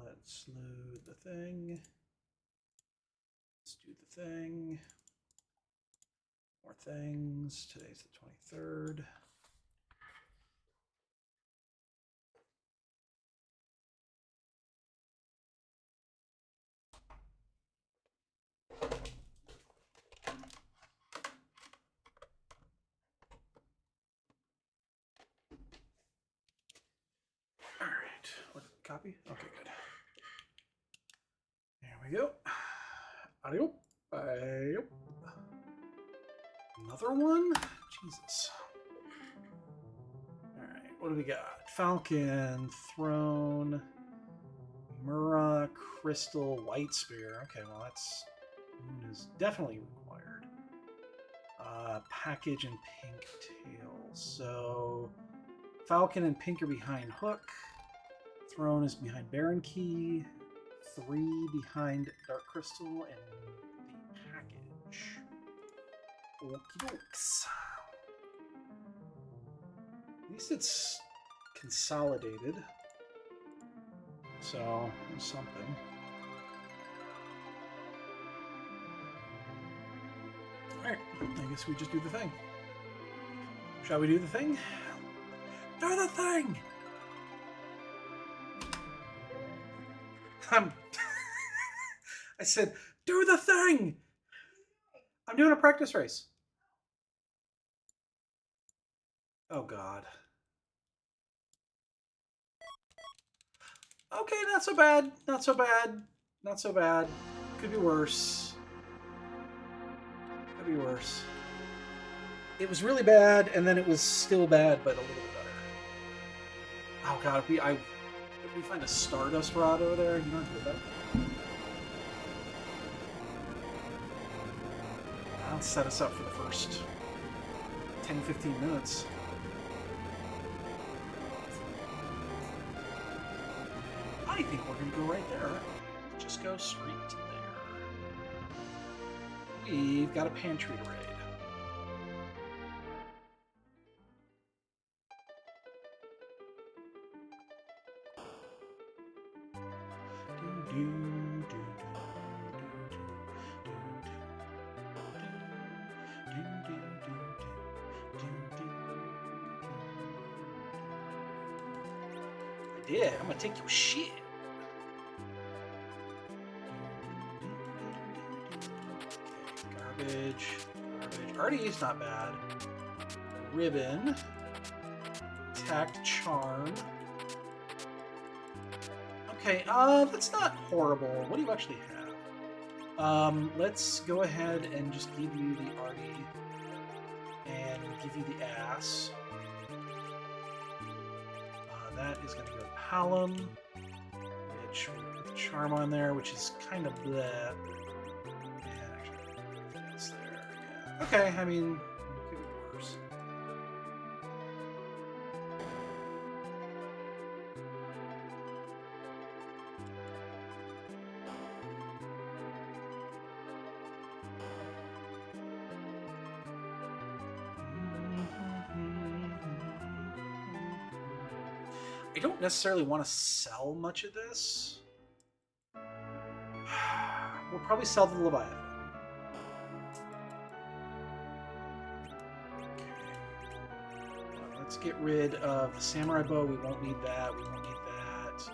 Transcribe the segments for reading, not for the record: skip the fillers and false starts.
Let's load the thing. Let's do the thing. More things. Today's the 23rd. All right. What copy? Okay, good. There we go. Audio. Another one? Jesus. All right. What do we got? Falcon, Throne, Murrah, Crystal, White Spear. Okay, well that's Moon is definitely required. Package and Pink Tail. So Falcon and Pink are behind Hook. Throne is behind Baron Key. 3 behind Dark Crystal and the package. Okie dokes. At least it's consolidated. So, something. Alright, I guess we just do the thing. Shall we do the thing? Do the thing! I said, do the thing! I'm doing a practice race. Oh, God. Okay, not so bad. Not so bad. Not so bad. Could be worse. Could be worse. It was really bad, and then it was still bad, but a little bit better. Oh, God. If we find a Stardust Rod over there, you know what to do that. That'll set us up for the first 10-15 minutes. I think we're going to go right there. Just go straight to there. We've got a pantry to raid. I did. I'm going to take your shit. Garbage. Artie's not bad. Ribbon. Tact Charm. Okay, that's not horrible. What do you actually have? Let's go ahead and just give you the Artie. And give you the ass. That is going to go to Palom. Which will put the Charm on there, which is kind of bleh. Okay, I mean, it could be worse. I don't necessarily want to sell much of this. We'll probably sell the Leviathan. Let's get rid of the Samurai Bow. We won't need that. We won't need that.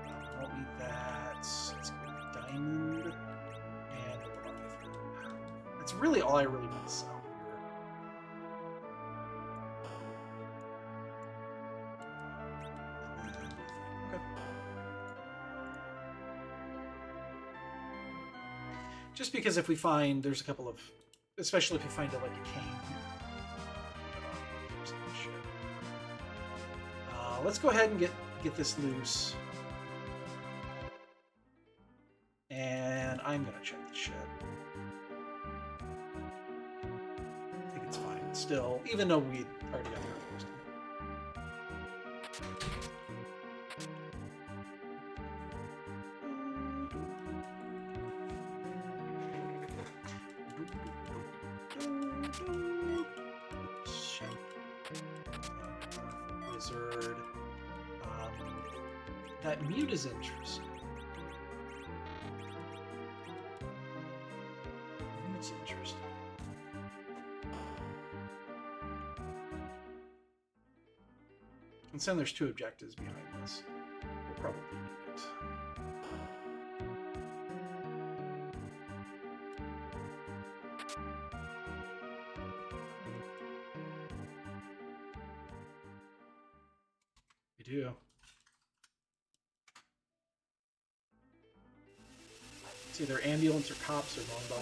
We won't need that. Let's go with Diamond. And the Leviathan. That's really all I really want to sell here. Okay. Just because if we find there's a couple of Especially if you find it like a cane. Let's go ahead and get this loose. And I'm gonna check the shed. I think it's fine still, even though we already got the first. Wizard. That mute is interesting. Mute's interesting. And then there's 2 objectives behind this. We'll probably need it. We do. It's either ambulance or cops are going by.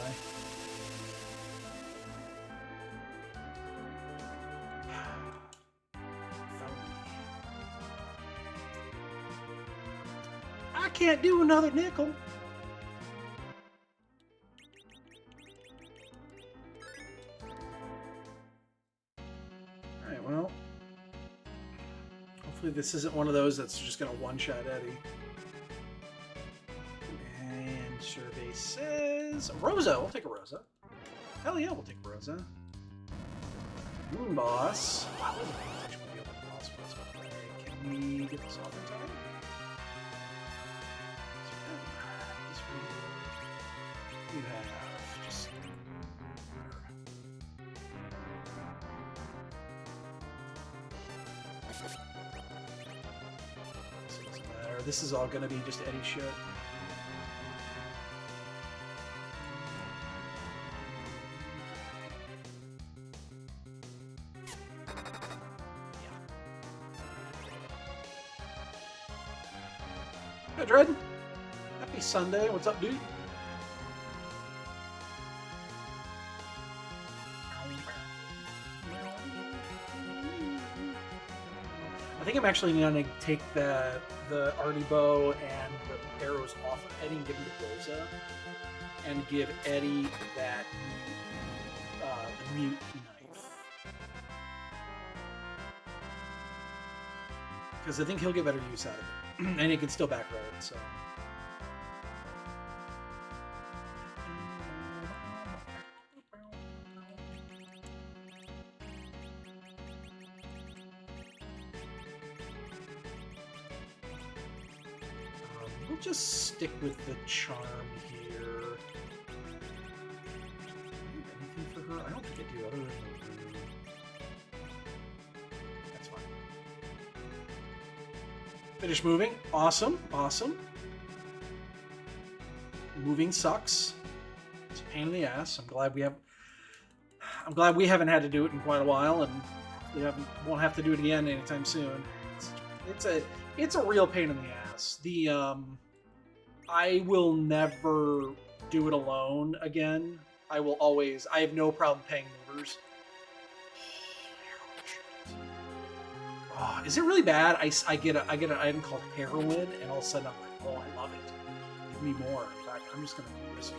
I can't do another nickel. Alright, well. Hopefully this isn't one of those that's just going to one-shot Eddie. And survey says... Rosa! We'll take a Rosa. Hell yeah, we'll take a Rosa. Moon Boss. Wow, look at the boss was. Can we get this off in time? You have just... Doesn't matter. This is all going to be just Eddie shit. Hey, Dredd. Happy Sunday. What's up, dude? I think I'm actually going to take the arty bow and the arrows off of Eddie and give him to Rosa, and give Eddie that the mute knife, because I think he'll get better use out of it, and he can still back row it. So. We'll just stick with the charm here. Anything for her? I don't think I do other than the room. That's fine. Finish moving. Awesome. Awesome. Moving sucks. It's a pain in the ass. I'm glad we haven't had to do it in quite a while, and we won't have to do it again anytime soon. It's a real pain in the ass. I will never do it alone again. I have no problem paying movers. Oh, is it really bad? I get an item called heroin, and all of a sudden I'm like, oh, I love it. Give me more. In fact, I'm just gonna do this for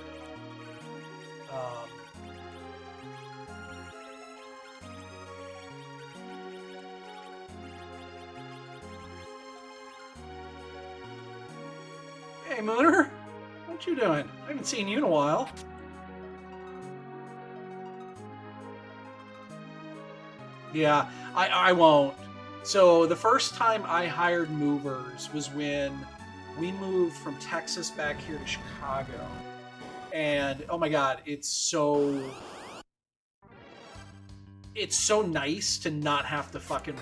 Hey, Mooner! What you doing? I haven't seen you in a while. Yeah, I won't. So the first time I hired movers was when we moved from Texas back here to Chicago. And oh my god, it's so nice to not have to fucking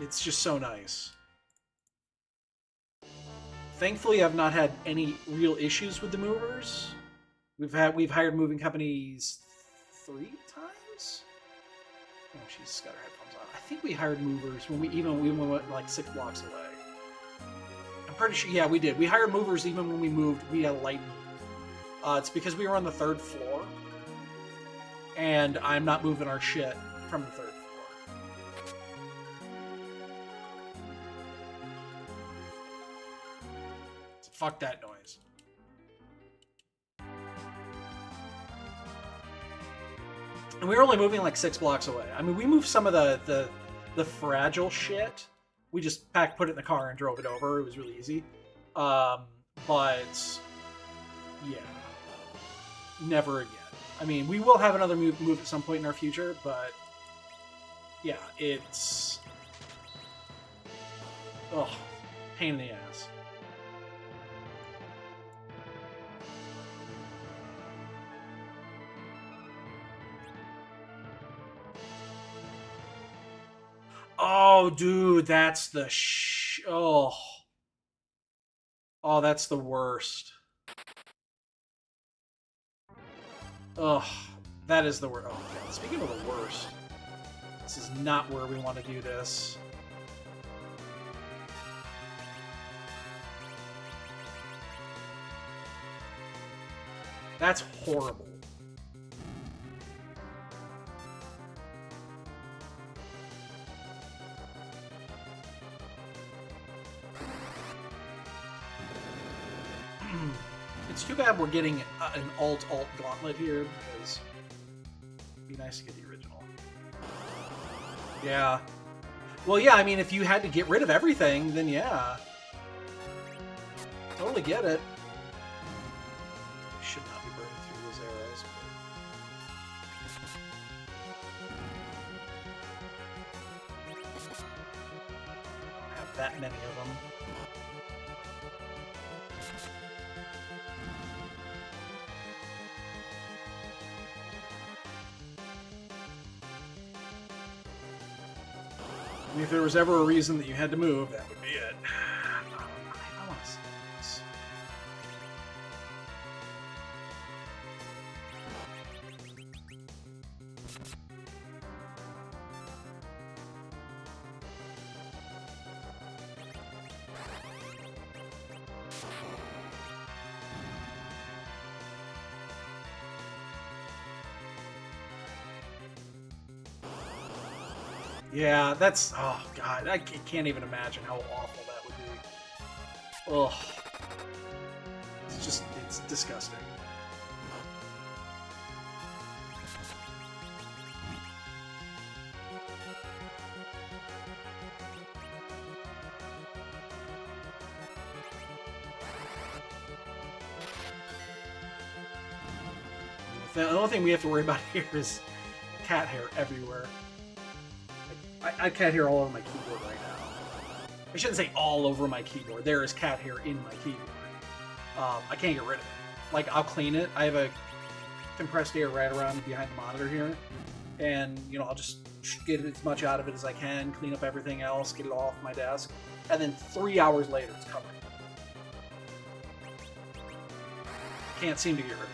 It's just so nice. Thankfully, I've not had any real issues with the movers. We've hired moving companies 3 times. Oh, she's got her headphones on. I think we hired movers when we went like 6 blocks away. I'm pretty sure, yeah, we did. We hired movers even when we moved. We had a light move. It's because we were on the 3rd floor, and I'm not moving our shit from the 3rd floor. So fuck that noise. And we were only moving like 6 blocks away. I mean, we moved some of the fragile shit. We just put it in the car and drove it over. It was really easy. But yeah, never again. I mean, we will have another move at some point in our future, but yeah, it's pain in the ass. Oh, dude, that's the oh, that's the worst. Oh, that is the worst. Oh, God. Speaking of the worst, this is not where we want to do this. That's horrible. It's too bad we're getting an alt gauntlet here, because it'd be nice to get the original. Yeah. Well, yeah, I mean, if you had to get rid of everything, then yeah. Totally get it. Should not be burning through those arrows. Don't have that many of them. I mean, if there was ever a reason that you had to move, that would be it. I want to see this. Yeah, that's... Oh, God. I can't even imagine how awful that would be. Ugh. It's just... It's disgusting. The only thing we have to worry about here is cat hair everywhere. I cat hair all over my keyboard right now. I shouldn't say all over my keyboard. There is cat hair in my keyboard. I can't get rid of it. Like, I'll clean it. I have a compressed air right around behind the monitor here. And, you know, I'll just get as much out of it as I can, clean up everything else, get it all off my desk. And then 3 hours later, it's covered. Can't seem to get rid of it.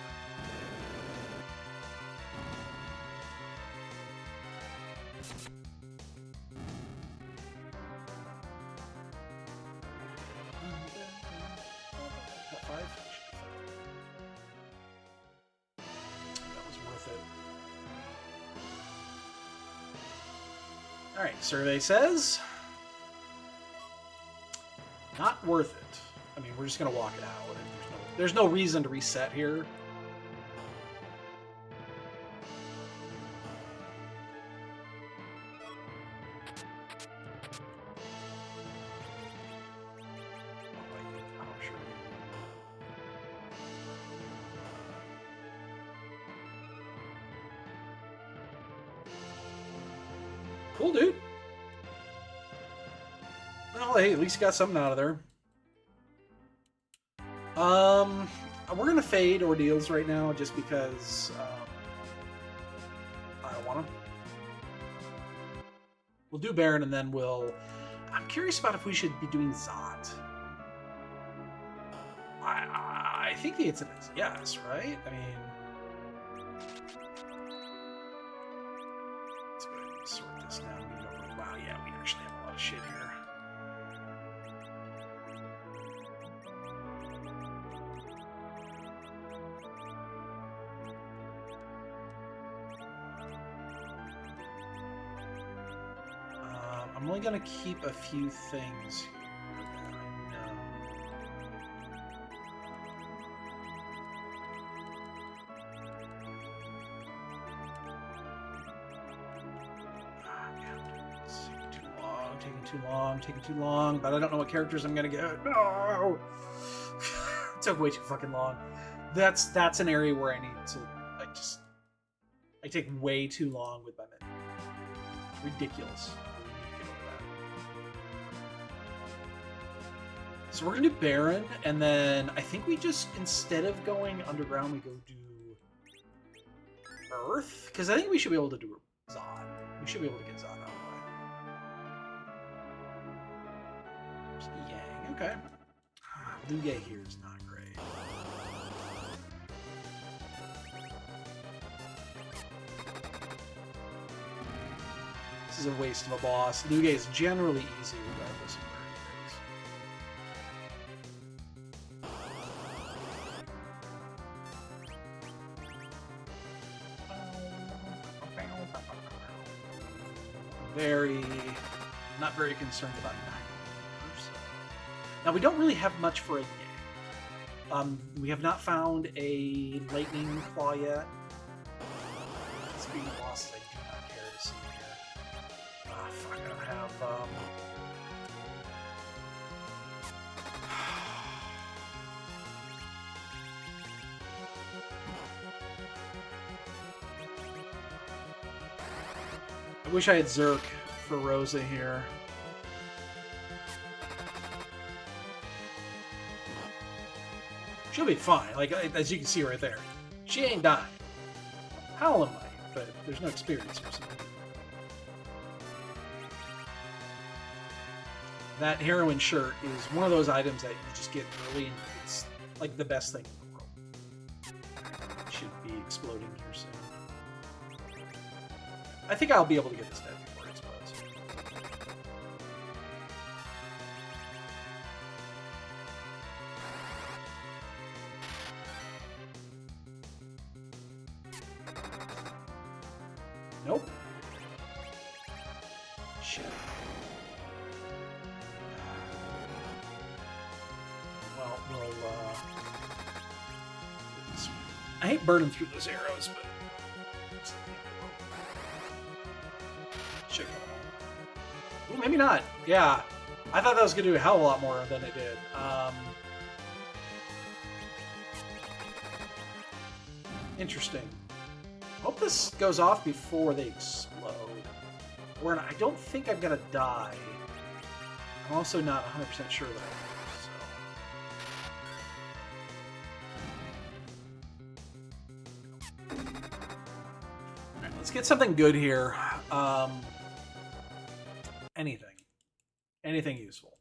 Survey says not worth it. I mean, we're just gonna walk it out. There's no reason to reset here. Cool, dude. Well, hey, at least got something out of there. We're gonna fade ordeals right now just because I don't want them. We'll do Baron and then we'll... I'm curious about if we should be doing Zot. I think the answer is yes, right? I mean... Let's go ahead and sort this now. Wow, I'm only gonna keep a few things here that I know. It's taking too long, but I don't know what characters I'm gonna get. No! It took way too fucking long. That's an area where I need to, I take way too long with my men. Ridiculous. So we're gonna do Baron, and then I think we just, instead of going underground, we go do Earth? Because I think we should be able to do Zod. We should be able to get Zod out of the way. Yang, okay. Liu Ye here is not great. This is a waste of a boss. Liu Ye is generally easy regardless of where not very concerned about 9 or so. Now we don't really have much for a Yang. We have not found a lightning claw yet. Speaking of bosses, I do not care to see here. Ah, fuck! I don't have. I wish I had Zerk for Rosa here. She'll be fine. Like, as you can see right there. She ain't dying. Howlin' might, but there's no experience or something. That heroin shirt is one of those items that you just get early, and it's like the best thing in the world. It should be exploding here soon. I think I'll be able to get this dead before it explodes. Nope. Shit. Well, I hate burning through those arrows, but shit. Ooh, maybe not. Yeah. I thought that was going to do a hell of a lot more than it did. Interesting. Hope this goes off before they explode. Or I don't think I'm going to die. I'm also not 100% sure that I am. So. Alright, let's get something good here. Anything. Anything useful.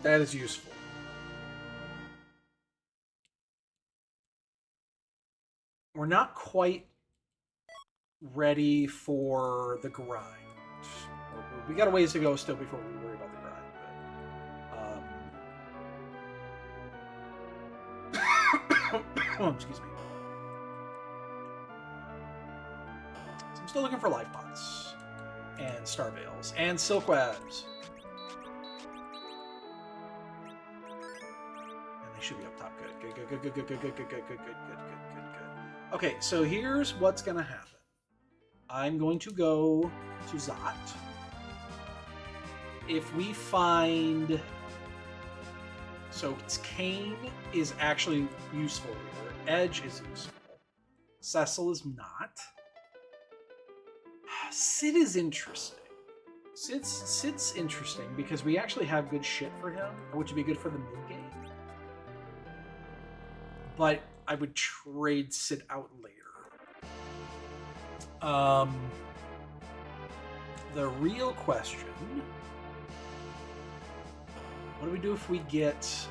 That is useful. We're not quite ready for the grind. We got a ways to go still before we worry about the grind. But, oh, excuse me. So I'm still looking for life pots and star veils and silk webs. And they should be up top. Good. Okay, so here's what's gonna happen. I'm going to go to Zot. If we find... So Kane is actually useful here. Edge is useful. Cecil is not. Sid is interesting. Sid's interesting because we actually have good shit for him, which would be good for the mid-game. But I would trade Sid out later. The real question, what do we do if we get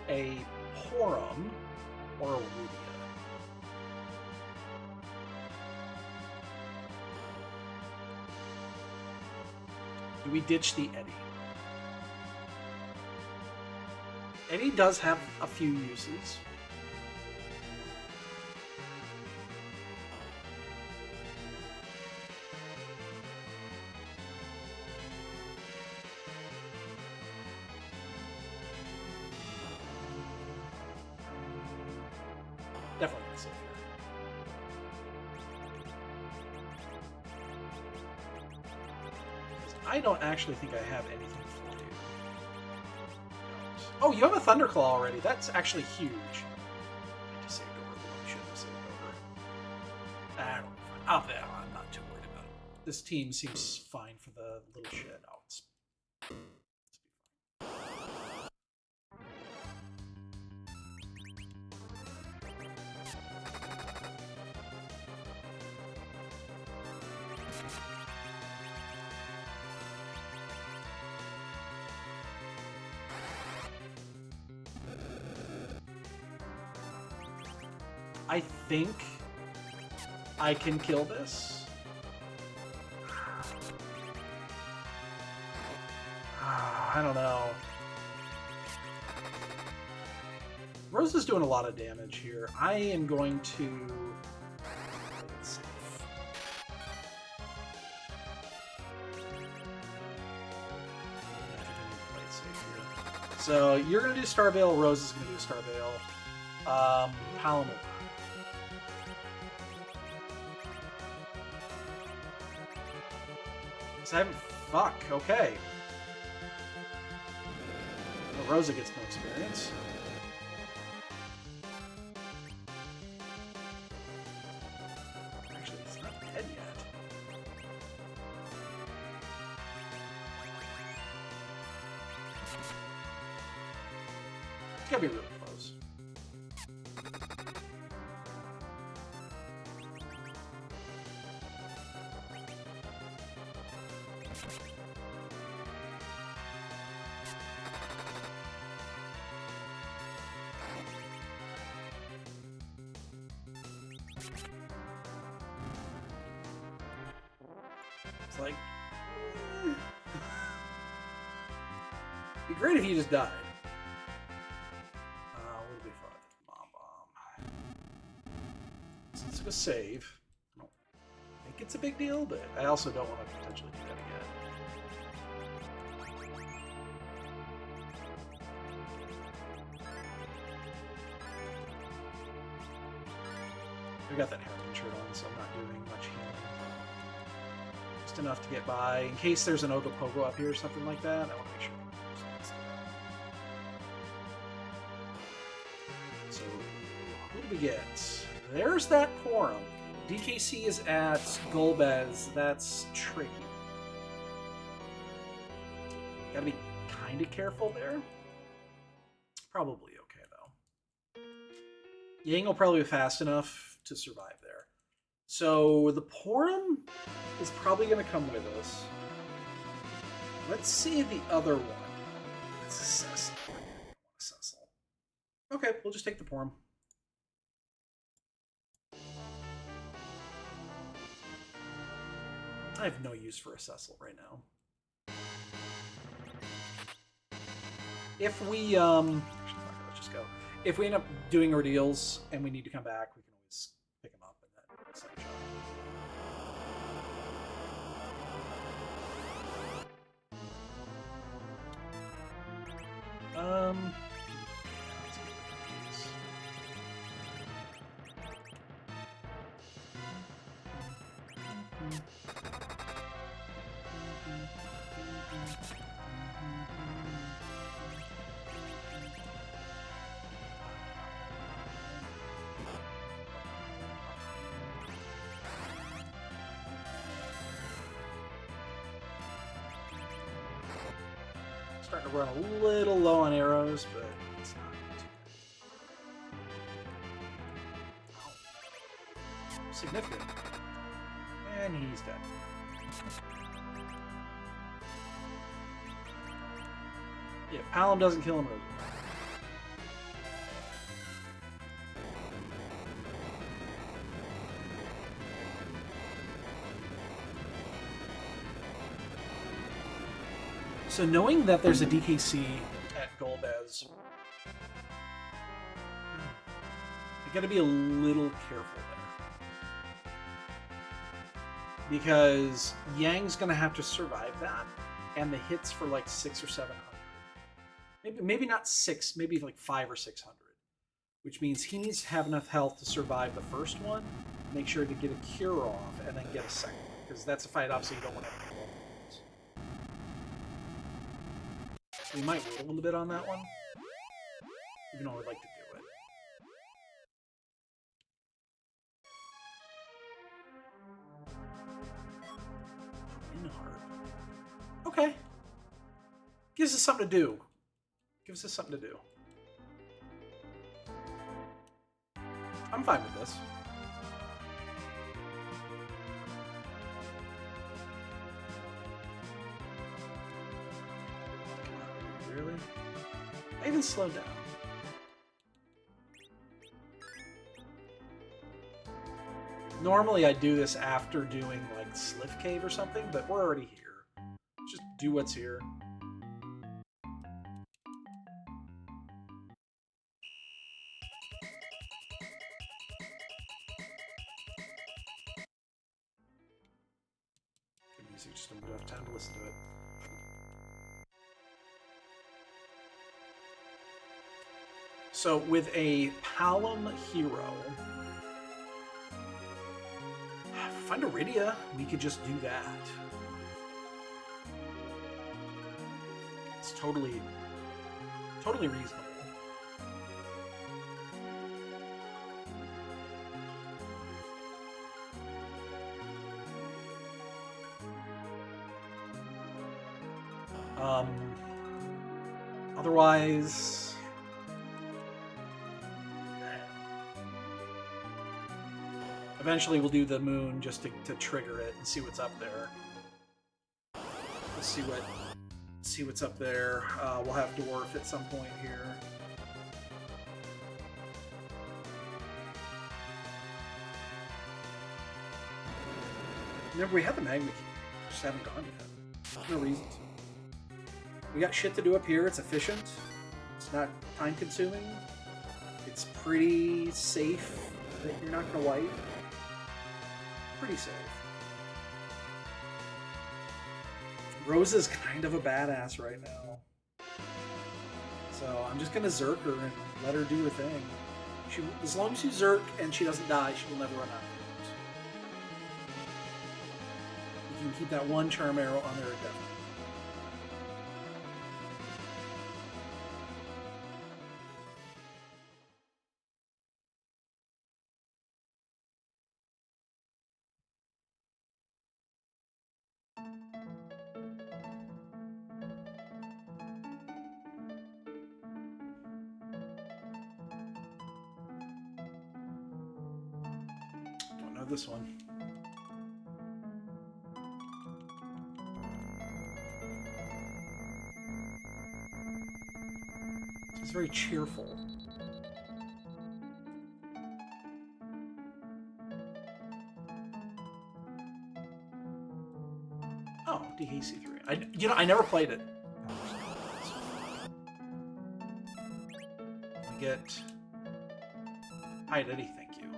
a Porum or a Rydia? Do we ditch the Eddie? Eddie does have a few uses. I don't actually think I have anything for you. Oh, you have a Thunderclaw already. That's actually huge. I just saved over the one I shouldn't have saved over. I don't know. Out there, I'm not too worried about it. This team seems fine for the little shit. Oh, it's be fine. I think I can kill this. I don't know. Rose is doing a lot of damage here. I am going to... Let's see. I think I need to play it safe here. So you're going to do Star Veil. Rose is going to do Star Veil. Palom will Fuck, okay. Well, Rosa gets no experience. Actually, it's not dead yet. It's gotta be really close. It's like... It'd be great if you just died. What would be fun? Bomb. Let's go save. I don't think it's a big deal, but I also don't want to potentially do that again. I got that Harriman shirt on, so I'm not doing much healing. Just enough to get by. In case there's an Ogopogo up here or something like that, I want to make sure. So, who do we get? There's that Quorum. DKC is at Golbez. That's tricky. Gotta be kind of careful there. Probably okay, though. Yang will probably be fast enough to survive there. So the Porum is probably going to come with us. Let's see the other one. It's a Cecil. I don't want a Cecil. Okay, we'll just take the Porum. I have no use for a Cecil right now. If we, actually, fuck it, let's just go. If we end up doing ordeals and we need to come back, we can always pick him up in that second shot. Starting to run a little low on arrows, but it's not too bad. Significant. And he's dead. Yeah, if Palom doesn't kill him, Rose. So knowing that there's a DKC at Golbez, I gotta be a little careful there. Because Yang's gonna have to survive that, and the hits for like 600 or 700. Maybe not 6, maybe like 500 or 600. Which means he needs to have enough health to survive the first one, make sure to get a cure off, and then get a second one. Because that's a fight obviously you don't want to have to roll. We might wait a little bit on that one, even though I'd like to do it. Twin Harp. Okay. Gives us something to do. Gives us something to do. I'm fine with this. Really? I even slowed down. Normally I do this after doing like Sliff Cave or something, but we're already here. Just do what's here. Good music, just don't have time to listen to it. So with a Palom hero, find Iridia, we could just do that. It's totally reasonable. Otherwise, eventually we'll do the moon just to trigger it and see what's up there. Let's see what's up there. We'll have Dwarf at some point here. Remember, we have the Magma Key. Just haven't gone yet. No reason to. We got shit to do up here. It's efficient. It's not time consuming. It's pretty safe that you're not going to wipe. Pretty safe. Rosa's kind of a badass right now. So I'm just going to Zerk her and let her do her thing. As long as you Zerk and she doesn't die, she will never run out of moves. You can keep that one charm arrow on there indefinitely. This one. It's very cheerful. Oh, DHC3. I never played it. I get Identity, thank you.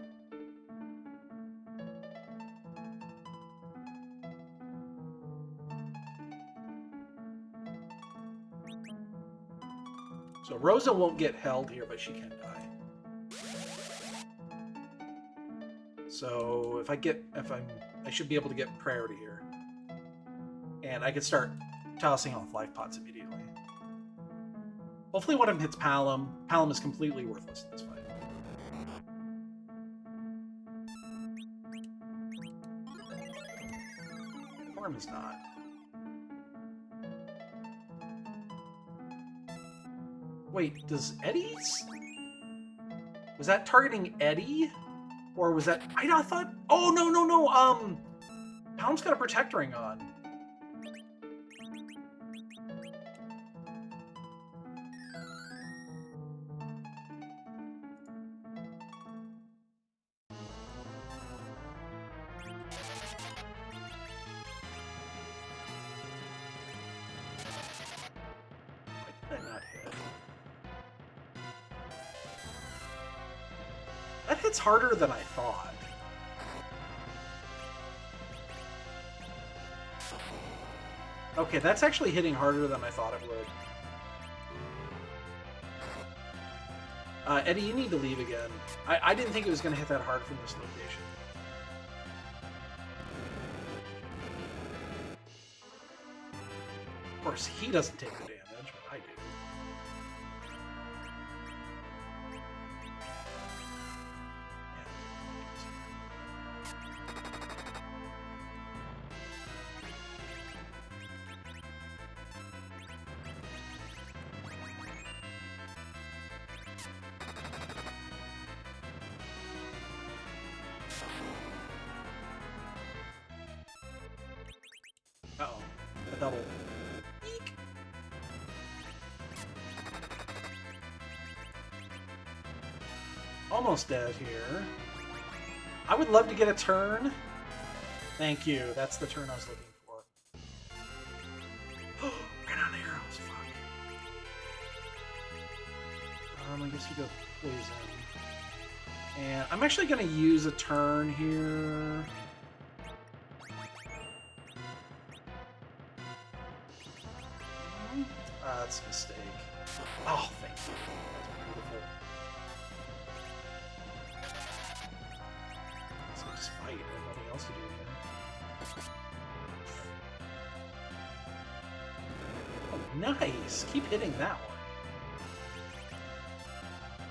So Rosa won't get held here, but she can die. So I should be able to get priority here. And I can start tossing off life pots immediately. Hopefully one of them hits Palom. Palom is completely worthless in this fight. Form is not. Wait, does Eddie's... Was that targeting Eddie? Or was that... I thought... Oh, no. Palom's got a Protect Ring on. Why did I not hit? That hits harder than I thought. Okay, that's actually hitting harder than I thought it would. Eddie, you need to leave again. I didn't think it was going to hit that hard from this location. Of course, he doesn't take the damage, but I do. Uh-oh. A double. Eek. Almost dead here. I would love to get a turn. Thank you. That's the turn I was looking for. Ran out of arrows. Fuck. I guess we go poison. And I'm actually going to use a turn here. That's a mistake. Oh, thank you. That's beautiful. So just fight. There's nothing else to do here. Oh, nice. Keep hitting that one.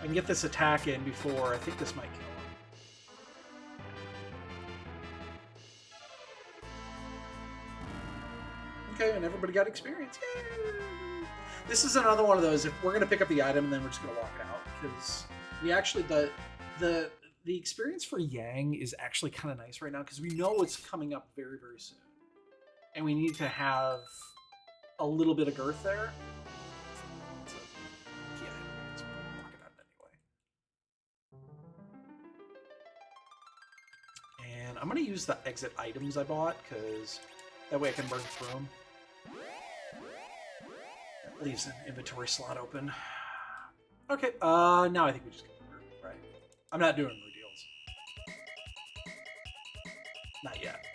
I can get this attack in before. I think this might kill him. Okay, and everybody got experience. Yay! This is another one of those. If we're gonna pick up the item and then we're just gonna walk it out, because we actually the experience for Yang is actually kind of nice right now because we know it's coming up very, very soon, and we need to have a little bit of girth there. So, yeah, I guess we'll walk it out anyway. And I'm gonna use the exit items I bought because that way I can burn through them. That leaves an inventory slot open. Okay, now I think we just go through, right? I'm not doing redeals. Not yet.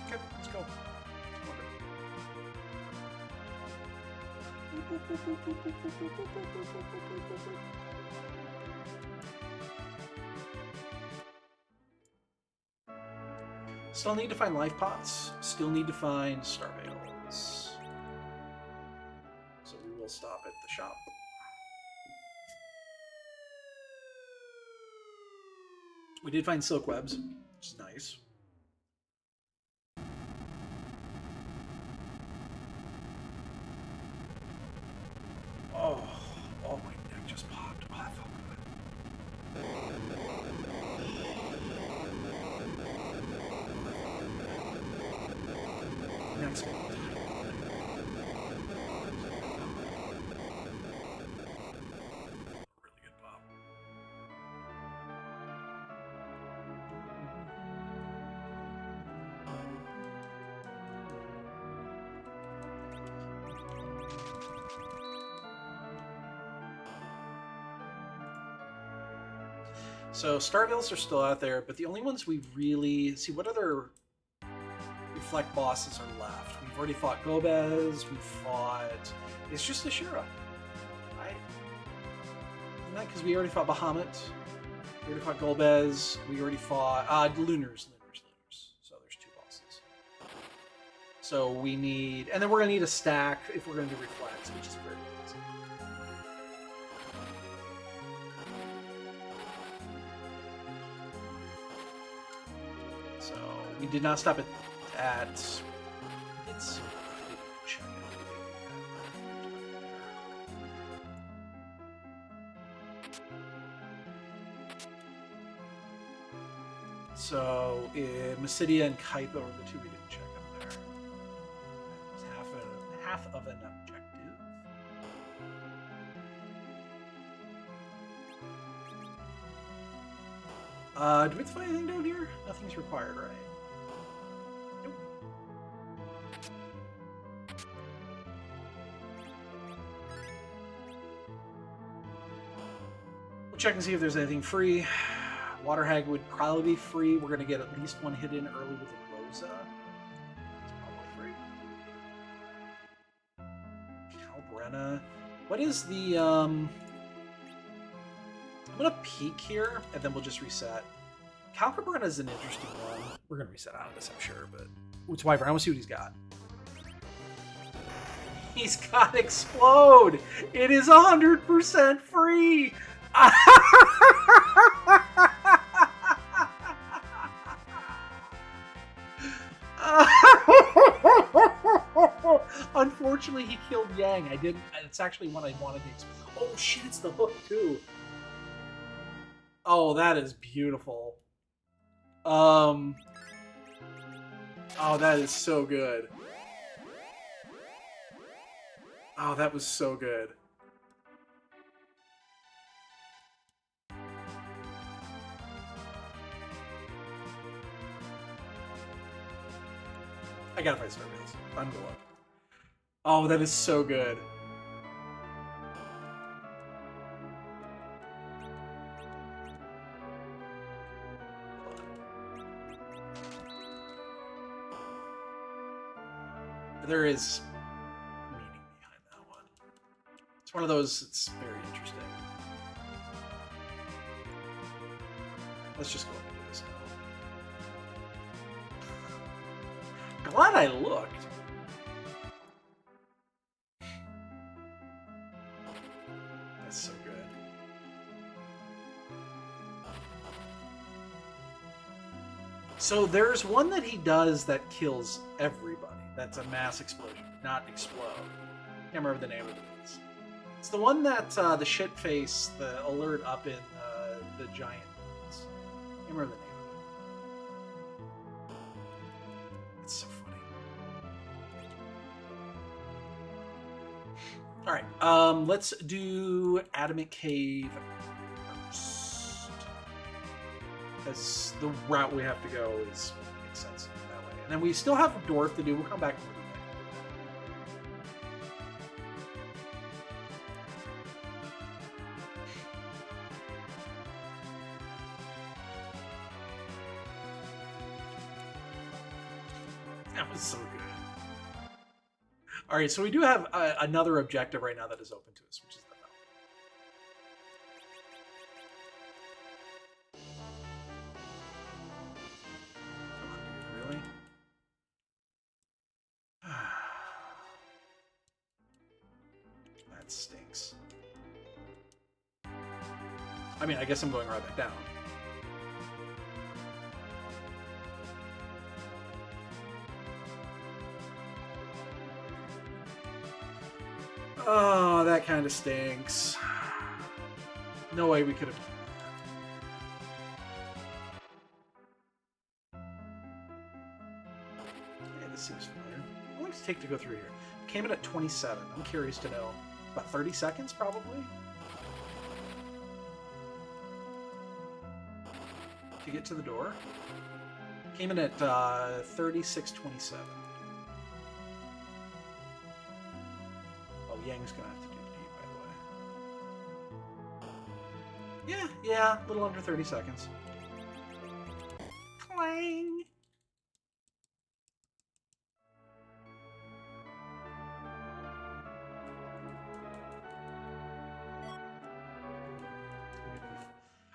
Okay, let's go. Still need to find life pots. Still need to find star bales. So we will stop at the shop. We did find silk webs, which is nice. Oh, my neck just popped. Oh, that felt good. Next one. Really good pop. So Starveils are still out there, but the only ones we really see, what other reflect bosses are left? We've already fought Gobez, we've fought, it's just Ashura, right? Isn't that because we already fought Bahamut, we already fought Golbez, we already fought Lunars. So there's 2 bosses. So we need, and then we're gonna need a stack if we're gonna do reflects, which is very easy. So we did not stop at it's check it. So Mysidia and Kaipa were the 2 we didn't check up there. It's half of an objective. Do we have to find anything down here? Nothing's required, right? Nope. We'll check and see if there's anything free. Water Hag would probably be free. We're going to get at least 1 hit in early with a Rosa. It's probably free. Calbrena. What is the... I'm going to peek here, and then we'll just reset. Calcabrena is an interesting one. We're going to reset out of this, I'm sure, but... It's Wyvern. I want to see what he's got. He's got Explode! It is 100% free! Unfortunately, he killed Yang. I didn't... It's actually one I wanted to... Oh, shit, it's the hook, too. Oh, that is beautiful. Oh, that is so good. Oh, that was so good. I gotta find Starbane's. I'm gonna look. Oh, that is so good. There is meaning behind that one. It's one of those, it's very interesting. Let's just go up and do this now. Glad I looked. That's so good. So there's one that he does that kills everybody. That's a mass explosion, not explode. Can't remember the name of it. It's the one that the shit face, the alert up in the giant moons. Can't remember the name of it. It's so funny. All right, let's do Adamant Cave first, because the route we have to go makes sense that way. And then we still have Dwarf to do. We'll come back and do that. That was so good. All right, so we do have another objective right now that is open to us, which is the mountain. Come on, dude, really? That stinks. I mean, I guess I'm going right back down. Oh, that kind of stinks. No way we could have done that. Okay, this seems familiar. How long does it take to go through here? Came in at 27. I'm curious to know. About 30 seconds, probably? To get to the door? Came in at 36:27. Yang's gonna have to do the deed, by the way. Yeah, a little under 30 seconds. Clang!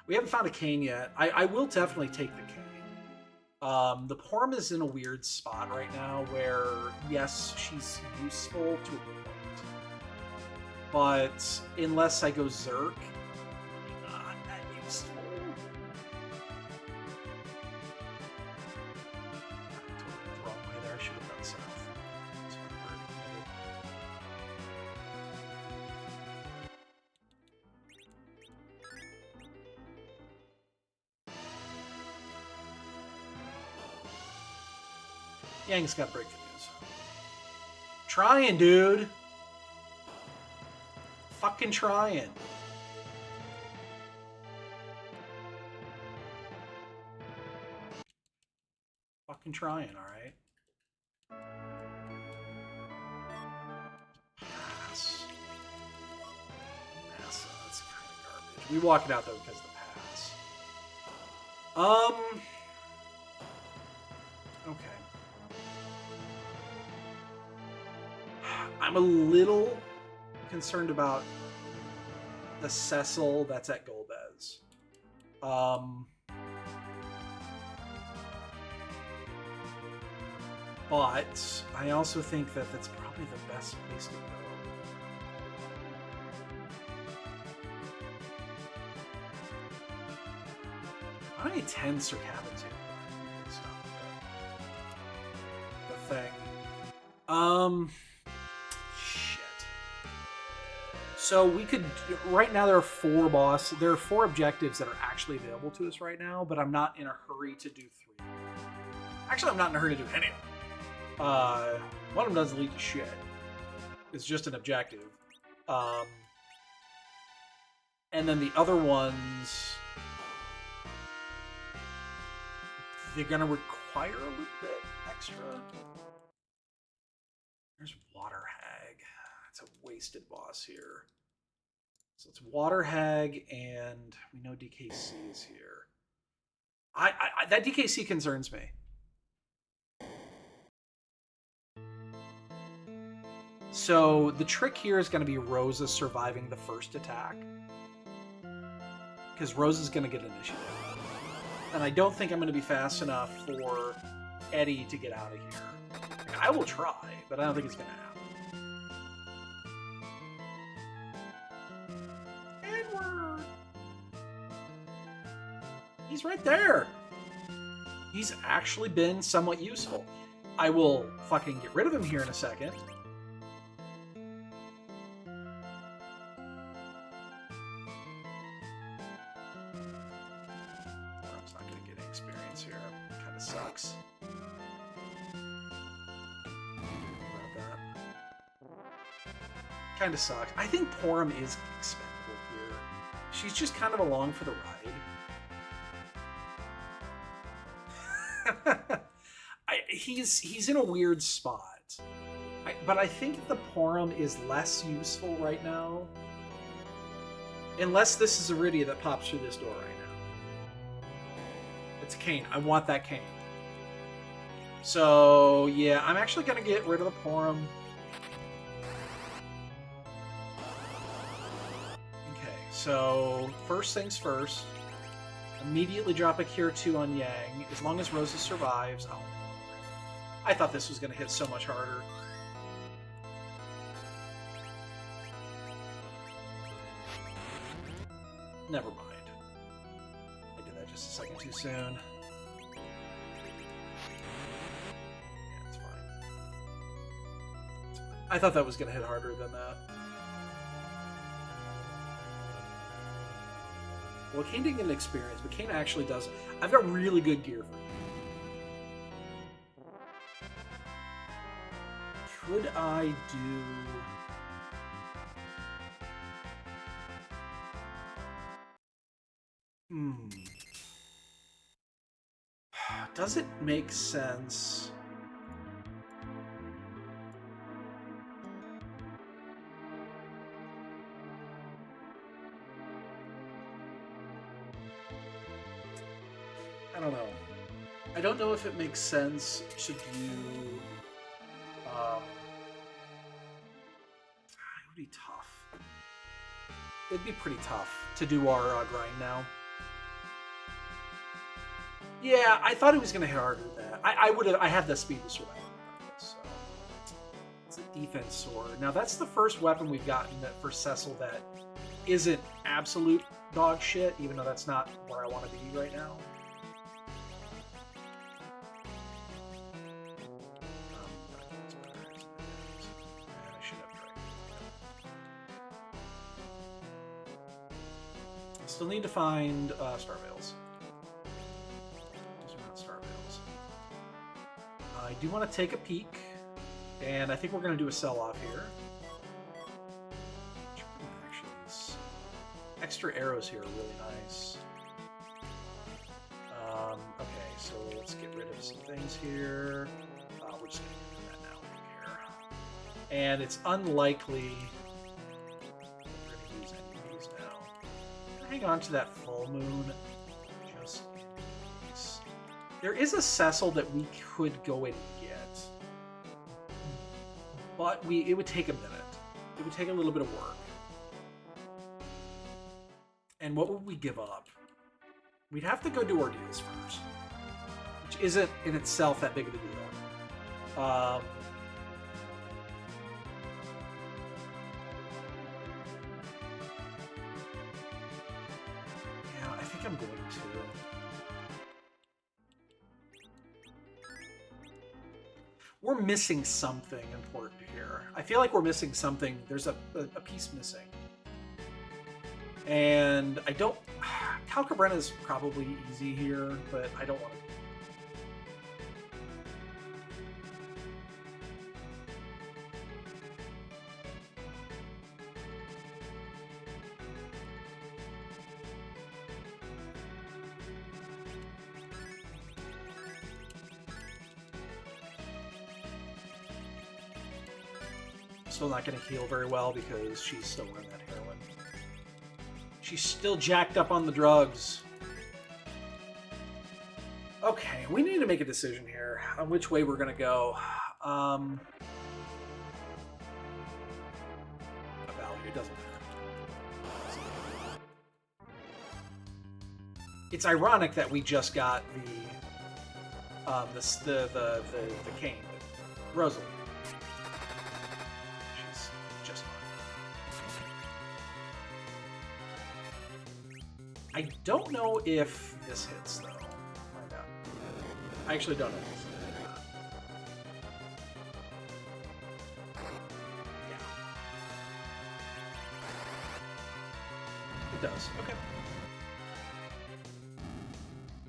We haven't found a cane yet. I will definitely take the cane. The Porm is in a weird spot right now where, yes, she's useful to a point. But unless I go Zerk, not that useful. Totally went the wrong way there. I should have done south. That's what I'm committed. Yang's got breakthrough news. Trying, dude. Fucking trying. Fucking trying, alright? Pass. NASA, that's kind of garbage. We walk it out though because of the pass. Okay. I'm a little concerned about the Cecil that's at Golbez. But I also think that that's probably the best place to go. How many tents or cabins here? Stop the thing. Shit. So we could right now there are four objectives that are actually available to us right now, but I'm not in a hurry to do 3. Actually, I'm not in a hurry to do any of them. One of them doesn't lead to shit. It's just an objective. And then the other ones, they're gonna require a little bit extra. There's Water Hag. It's a wasted boss here. So it's Water Hag, and we know DKC is here. That DKC concerns me. So the trick here is going to be Rosa surviving the first attack. Because Rosa's going to get initiative. And I don't think I'm going to be fast enough for Eddie to get out of here. I will try, but I don't think it's going to happen. Edward! He's right there! He's actually been somewhat useful. I will fucking get rid of him here in a second. Sucks. Kind of sucks. I think Porum is expendable here. She's just kind of along for the ride. He's in a weird spot. But I think the Porum is less useful right now. Unless this is Iridia that pops through this door right now. It's a cane. I want that cane. So, yeah, I'm actually going to get rid of the Porum. Okay, so first things first. Immediately drop a Cure 2 on Yang. As long as Rosa survives. Oh, I thought this was going to hit so much harder. Never mind. I did that just a second too soon. I thought that was going to hit harder than that. Well, Kane didn't get an experience, but Kane actually does. I've got really good gear for him. Could I do... Does it make sense... I don't know. I don't know if it makes sense to do... it would be tough. It'd be pretty tough to do our grind now. Yeah, I thought it was going to hit harder than that. I have the speed to survive. So it's a defense sword. Now that's the first weapon we've gotten for Cecil that isn't absolute dog shit, even though that's not where I want to be right now. Still need to find Star Veils. Those are not Star Veils. I do want to take a peek, and I think we're going to do a sell-off here. Actually, these extra arrows here are really nice. Okay, so let's get rid of some things here. We're just going to do that now. We don't care. And it's unlikely... Hang on to that full moon just in case. There is a Cecil that we could go and get, but it would take a minute. It would take a little bit of work. And what would we give up? We'd have to go do Ordeals first, which isn't in itself that big of a deal. I'm going to. We're missing something important here. I feel like we're missing something. There's a piece missing. And I don't... Calcabrena is probably easy here, but I don't want to... Still not going to heal very well because she's still wearing that heroin. She's still jacked up on the drugs. Okay, we need to make a decision here on which way we're going to go. A value, it doesn't matter. It's ironic that we just got the cane, Rosalie. I don't know if this hits, though. Find out. I actually don't know. Yeah. It does. Okay.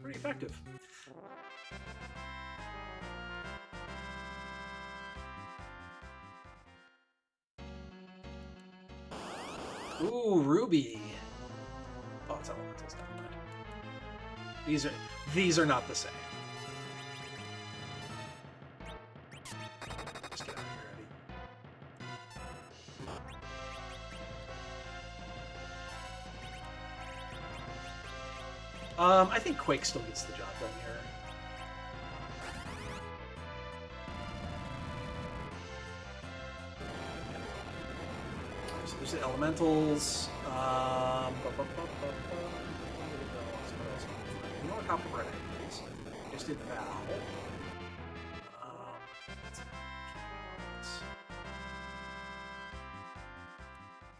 Pretty effective. Ooh, Ruby. Oh, it's elementals. Never mind. These are not the same. Just get out of here, Eddie. I think Quake still gets the job done here. So there's the elementals. You know what Calcabrena is? Just did the Val.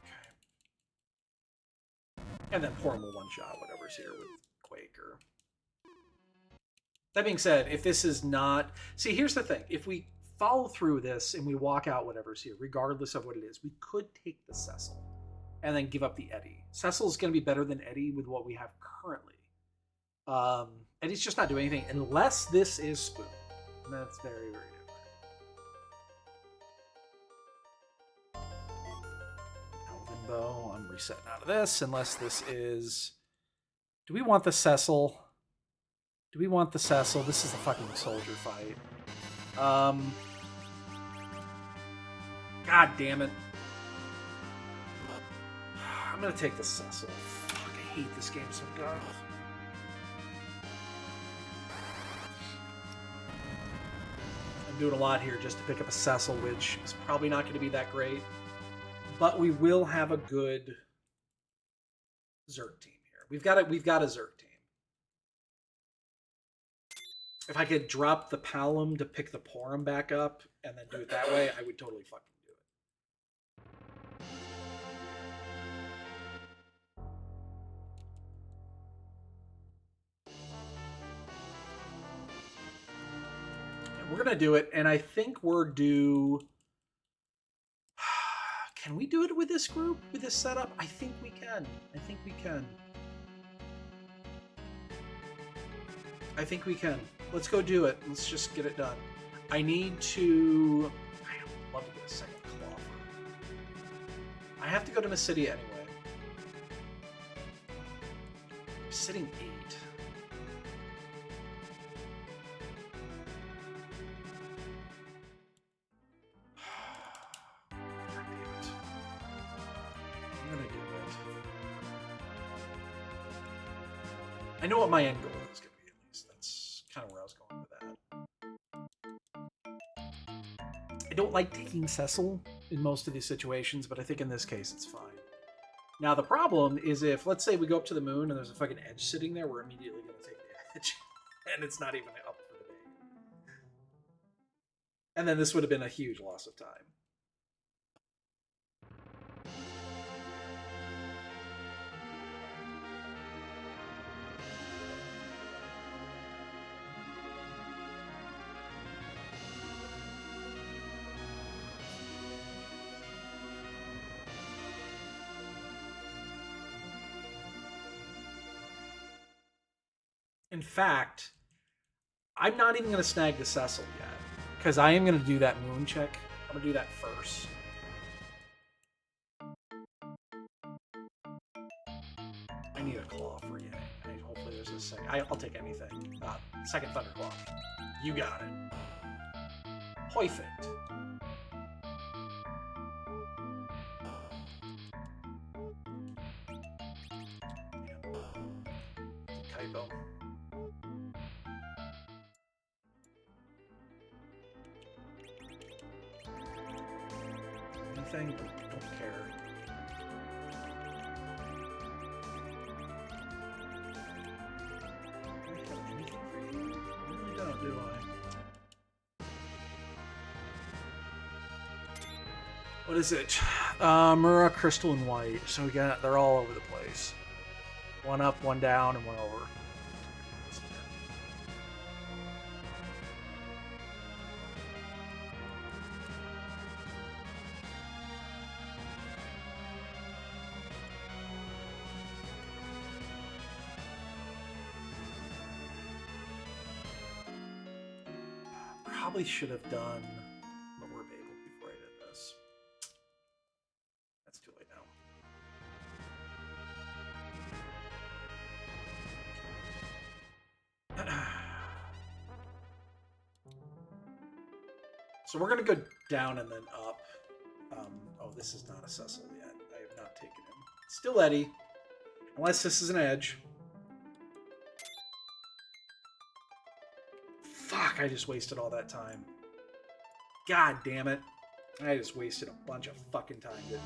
Okay. And then pour him a one-shot, whatever's here with Quake. Or... That being said, if this is not... See, here's the thing. If we follow through this and we walk out whatever's here, regardless of what it is, we could take the Cecil and then give up the Eddie. Cecil's going to be better than Eddie with what we have currently. Eddie's just not doing anything unless this is Spoon. And that's very, very different. Elven Bow. I'm resetting out of this unless this is... Do we want the Cecil? Do we want the Cecil? This is a fucking soldier fight. God damn it. I'm gonna take the Cecil. Fuck, I hate this game so much. I'm doing a lot here just to pick up a Cecil, which is probably not going to be that great. But we will have a good Zerg team here. We've got a Zerg team. If I could drop the Palom to pick the Porum back up and then do it that way, I would totally fucking do it. We're going to do it, and I think we're due... Can we do it with this group, with this setup? I think we can. I think we can. I think we can. Let's go do it. Let's just get it done. I need to... I would love to get a second Clawfer. I have to go to Mysidia anyway. I'm sitting 8. I know what my end goal is going to be, at least. That's kind of where I was going with that. I don't like taking Cecil in most of these situations, but I think in this case it's fine. Now, the problem is if, let's say we go up to the moon and there's a fucking edge sitting there, we're immediately going to take the edge. And it's not even up for debate. And then this would have been a huge loss of time. In fact, I'm not even going to snag the Cecil yet, because I am going to do that moon check. I'm going to do that first. I need a claw for you. Hopefully there's a second. I'll take anything. Second Thunderclaw. You got it. Perfect. Typo. Anything? Don't care. Do I? What is it? Mura, Crystal, and White. So we got, they're all over the place. One up, one down, and one over. Probably should have done lower Babel before I did this. That's too late now. So we're going to go down and then up. Oh, this is not a Cecil yet. I have not taken him. Still Eddie. Unless this is an edge. Fuck, I just wasted all that time. God damn it. I just wasted a bunch of fucking time, didn't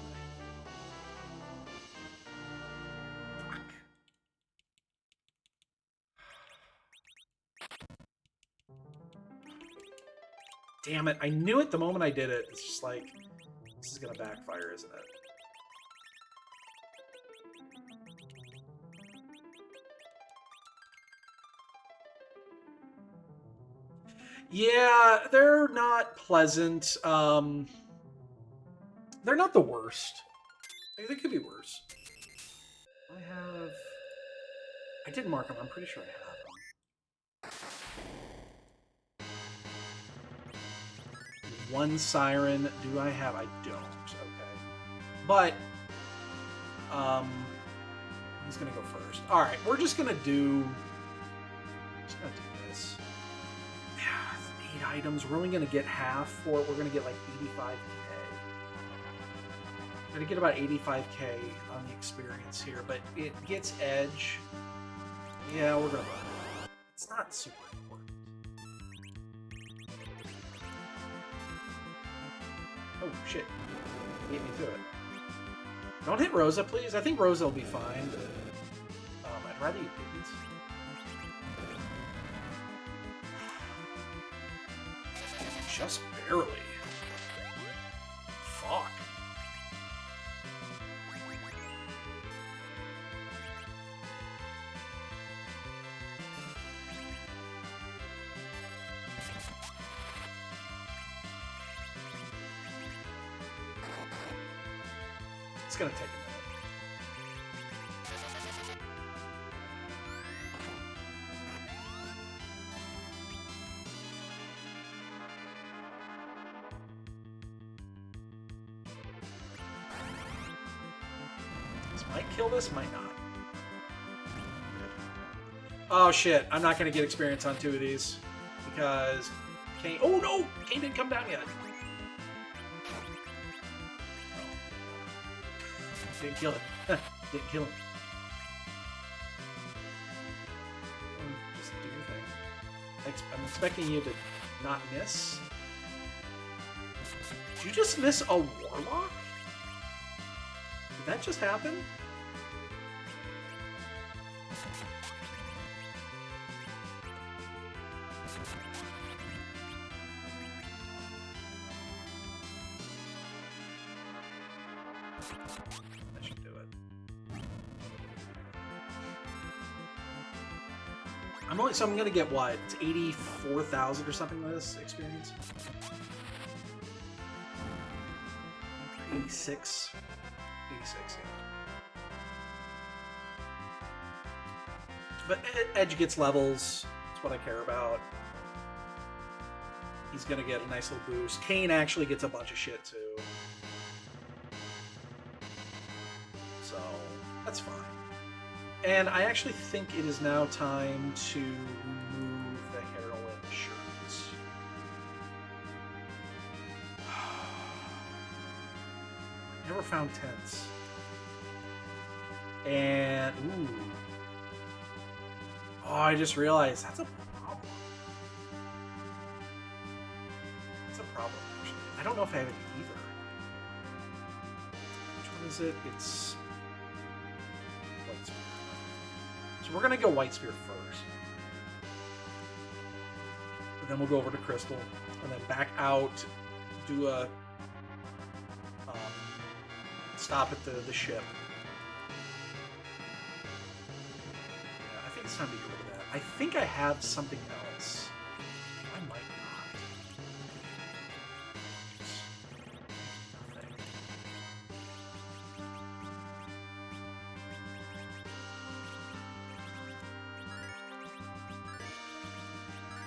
I? Fuck. Damn it. I knew it the moment I did it. It's just like, this is going to backfire, isn't it? Yeah, they're not pleasant. They're not the worst. They could be worse. I did mark them. I'm pretty sure I have them. One Siren. Do I have? I don't. Okay. But, he's going to go first. All right, we're just going to do... this. 8 items. We're only going to get half for it. We're going to get like 85k. We're going to get about 85k on the experience here, but it gets edge. Yeah, we're going to run it. It's not super important. Oh, shit. Beat me to it. Don't hit Rosa, please. I think Rosa will be fine. I'd rather you didn't. Just barely. Fuck. It's gonna take a minute. Might kill this, might not. Oh shit, I'm not gonna get experience on 2 of these. Because Kane... Oh no! Kane didn't come down yet. Didn't kill him. Didn't kill him. Just do your thing. I'm expecting you to not miss. Did you just miss a Warlock? Did that just happen? That should do it. I'm gonna get what? It's 84,000 or something like this experience. 86. 86, yeah. But Edge gets levels. That's what I care about. He's going to get a nice little boost. Kane actually gets a bunch of shit, too. So, that's fine. And I actually think it is now time to remove the heroin shirts. I never found tents. And, ooh. Oh, I just realized that's a problem. That's a problem, actually. I don't know if I have it either. Which one is it? It's White Spear. So we're going to go White Spear first. And then we'll go over to Crystal. And then back out, do a stop at the ship. I think it's time to get rid of that. I think I have something else. I might not. Nothing.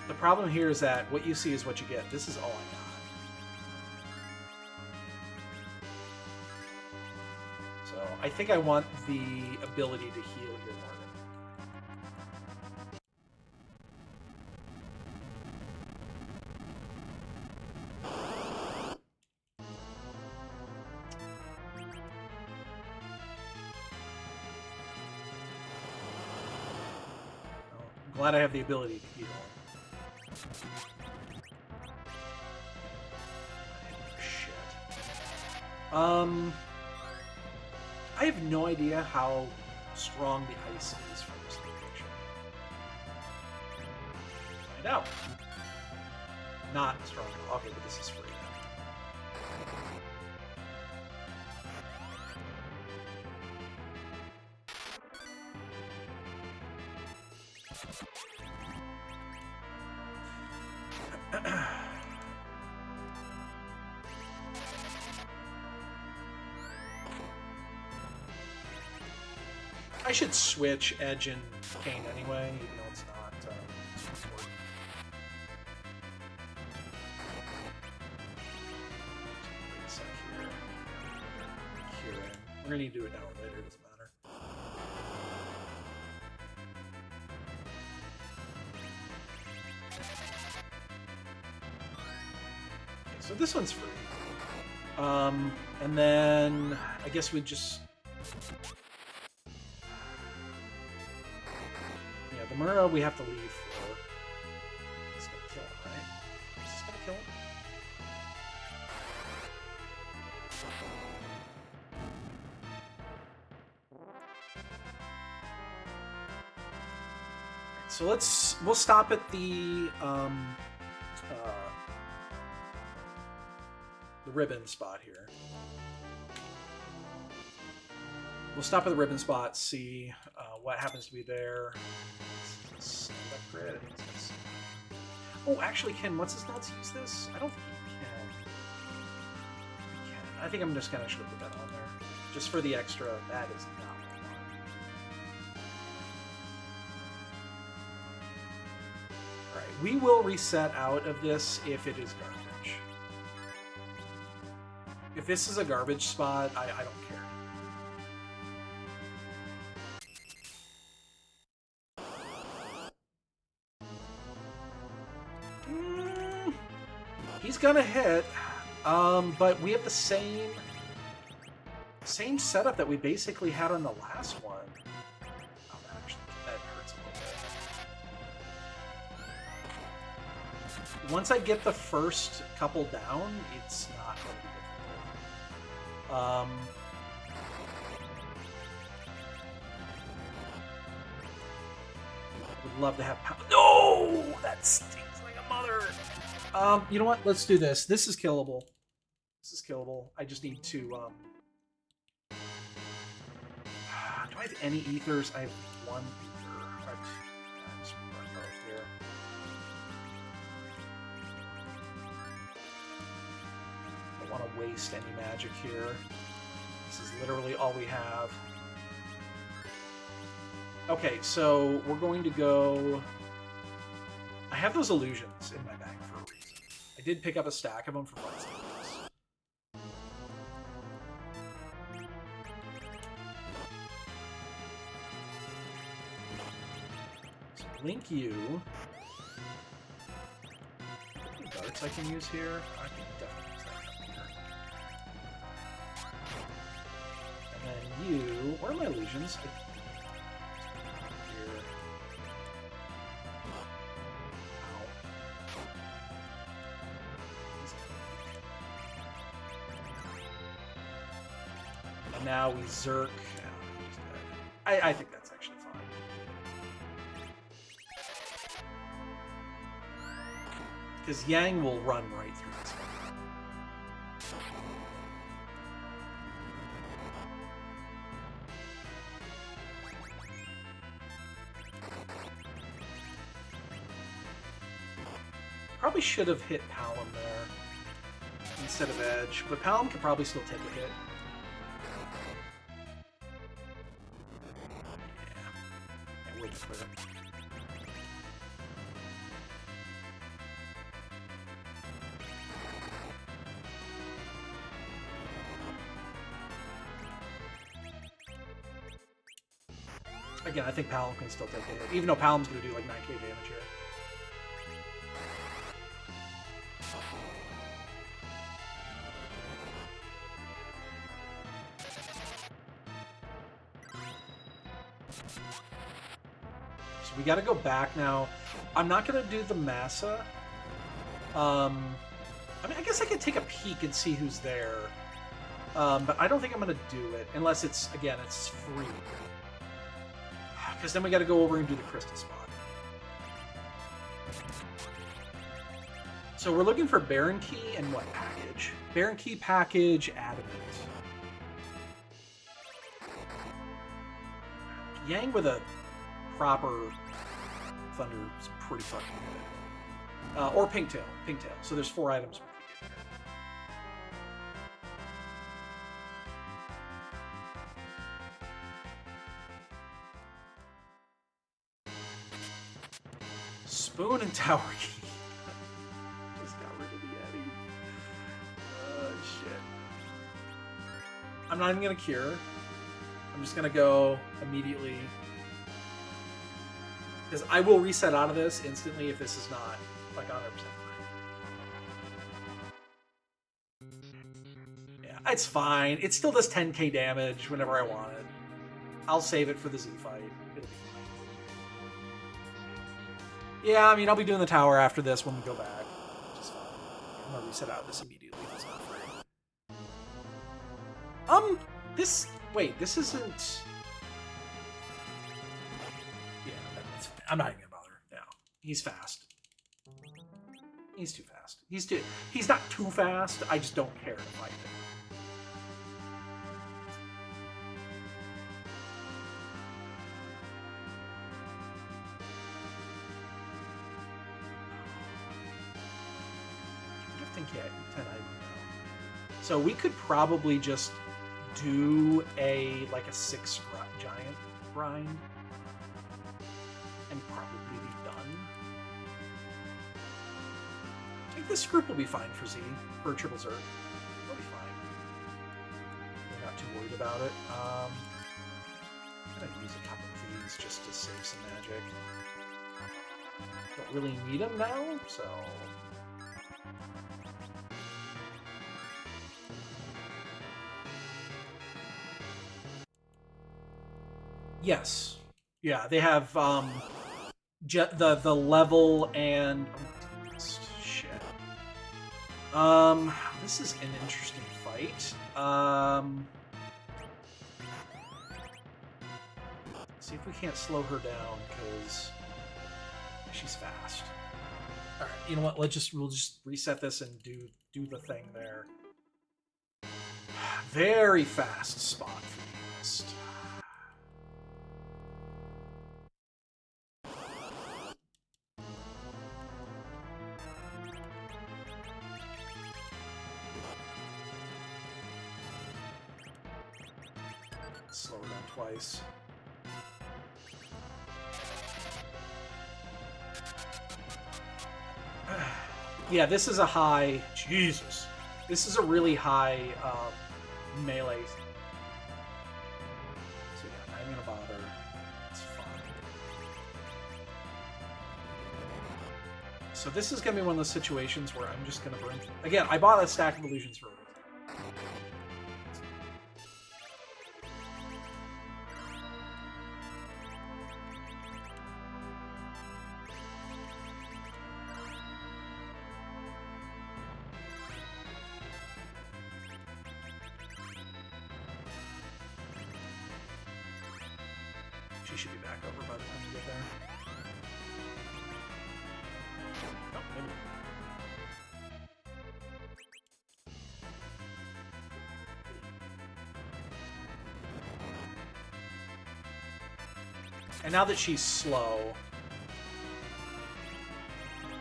The problem here is that what you see is what you get. This is all I got. So I think I want the ability to heal here more than. I'm glad I have the ability to heal. Shit. I have no idea how strong the ice is from this location. Find out. Not strong. Okay, but this is free now. I should switch Edge and Kane anyway, even though it's not important. Wait a sec here. We're gonna need to do it now or later, it doesn't matter. Okay, so this one's free. And then I guess we just. The Mura we have to leave for. It's gonna kill him, right? Is this gonna kill him? Right, so we'll stop at the ribbon spot here. We'll stop at the ribbon spot, see what happens to be there. Upgrade. Oh, actually, can what's his nuts use this? I don't think he can. I think I'm just gonna put that on there, just for the extra. That is not what I want. All right, we will reset out of this if it is garbage. If this is a garbage spot, I don't care. He's gonna hit, but we have the same setup that we basically had on the last one. Oh, that hurts a little bit. Once I get the first couple down, it's not going to be difficult. Would love to have power. No, that stings like a mother. You know what? Let's do this. This is killable. This is killable. I just need to, do I have any ethers? I have one ether. Right. Just run both here. I don't want to waste any magic here. This is literally all we have. Okay, so we're going to go... I have those illusions in my bag for a reason. I did pick up a stack of them for fun stuff. So Link you. Any darts I can use here? I can definitely use that here. And then you... Where are my illusions? Here. And now we Zerk. I think that's actually fine. Because Yang will run right through this one. Probably should have hit Palom there instead of Edge, but Palom could probably still take a hit. Yeah, wait for it. Again, I think Palom can still take a hit, even though Palom's going to do like 9k damage here. So we got to go back now. I'm not going to do the Massa. I mean, I guess I could take a peek and see who's there. But I don't think I'm going to do it unless it's, again, it's free. Because then we got to go over and do the crystal spot. So we're looking for Baron Key and what package? Baron Key package, Adamant. Yang with a proper Thunder is pretty fucking good. Or Pinktail. Pinktail. So there's 4 items we can get there. Spoon and Tower Key. Just got rid of the Yeti. Oh, shit. I'm not even going to cure. I'm just going to go immediately. Because I will reset out of this instantly if this is not like 100% free. Yeah, it's fine. It still does 10k damage whenever I want it. I'll save it for the Z fight. It'll be fine. Yeah, I mean, I'll be doing the tower after this when we go back. Which is fine. I'm gonna reset out of this immediately if it's not free. This... Wait, this isn't... Yeah, that's fine. I'm not even gonna bother. No. He's fast. He's too fast. He's not too fast, I just don't care to fight him. Yeah, 10 items now. So we could probably just do a 6 giant grind and probably be done. I think this script will be fine for Z, for triple Zerg. It'll be fine. We're not too worried about it. I'm gonna use a couple of these just to save some magic. Don't really need them now, so... Yes. Yeah, they have the level and shit. This is an interesting fight. See if we can't slow her down because she's fast. All right, you know what? We'll just reset this and do the thing there. Very fast spot for the East. Slow her down twice. Yeah, this is a high... Jesus. This is a really high melee. So yeah, I'm gonna bother. It's fine. So this is gonna be one of those situations where I'm just gonna burn... Again, I bought a stack of illusions for a reason. She should be back over by the time we get there. Oh, maybe not. And now that she's slow,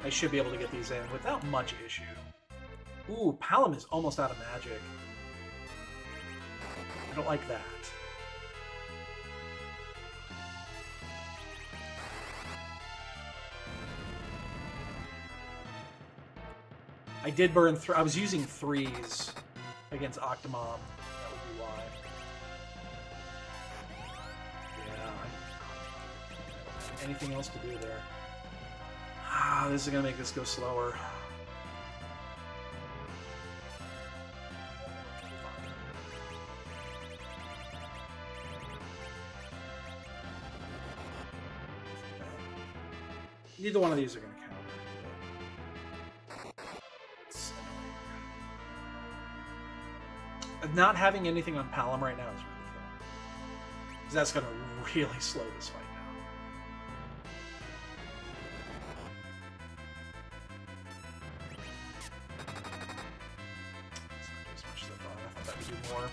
I should be able to get these in without much issue. Ooh, Palom is almost out of magic. I don't like that. I did burn through. I was using 3s against Octomom. That would be why. Yeah. I don't have anything else to do there. Ah, this is gonna make this go slower. Neither one of these are gonna count. Not having anything on Palom right now is really cool. Because that's going to really slow this fight down. It's not as much as I thought. I thought that would do more.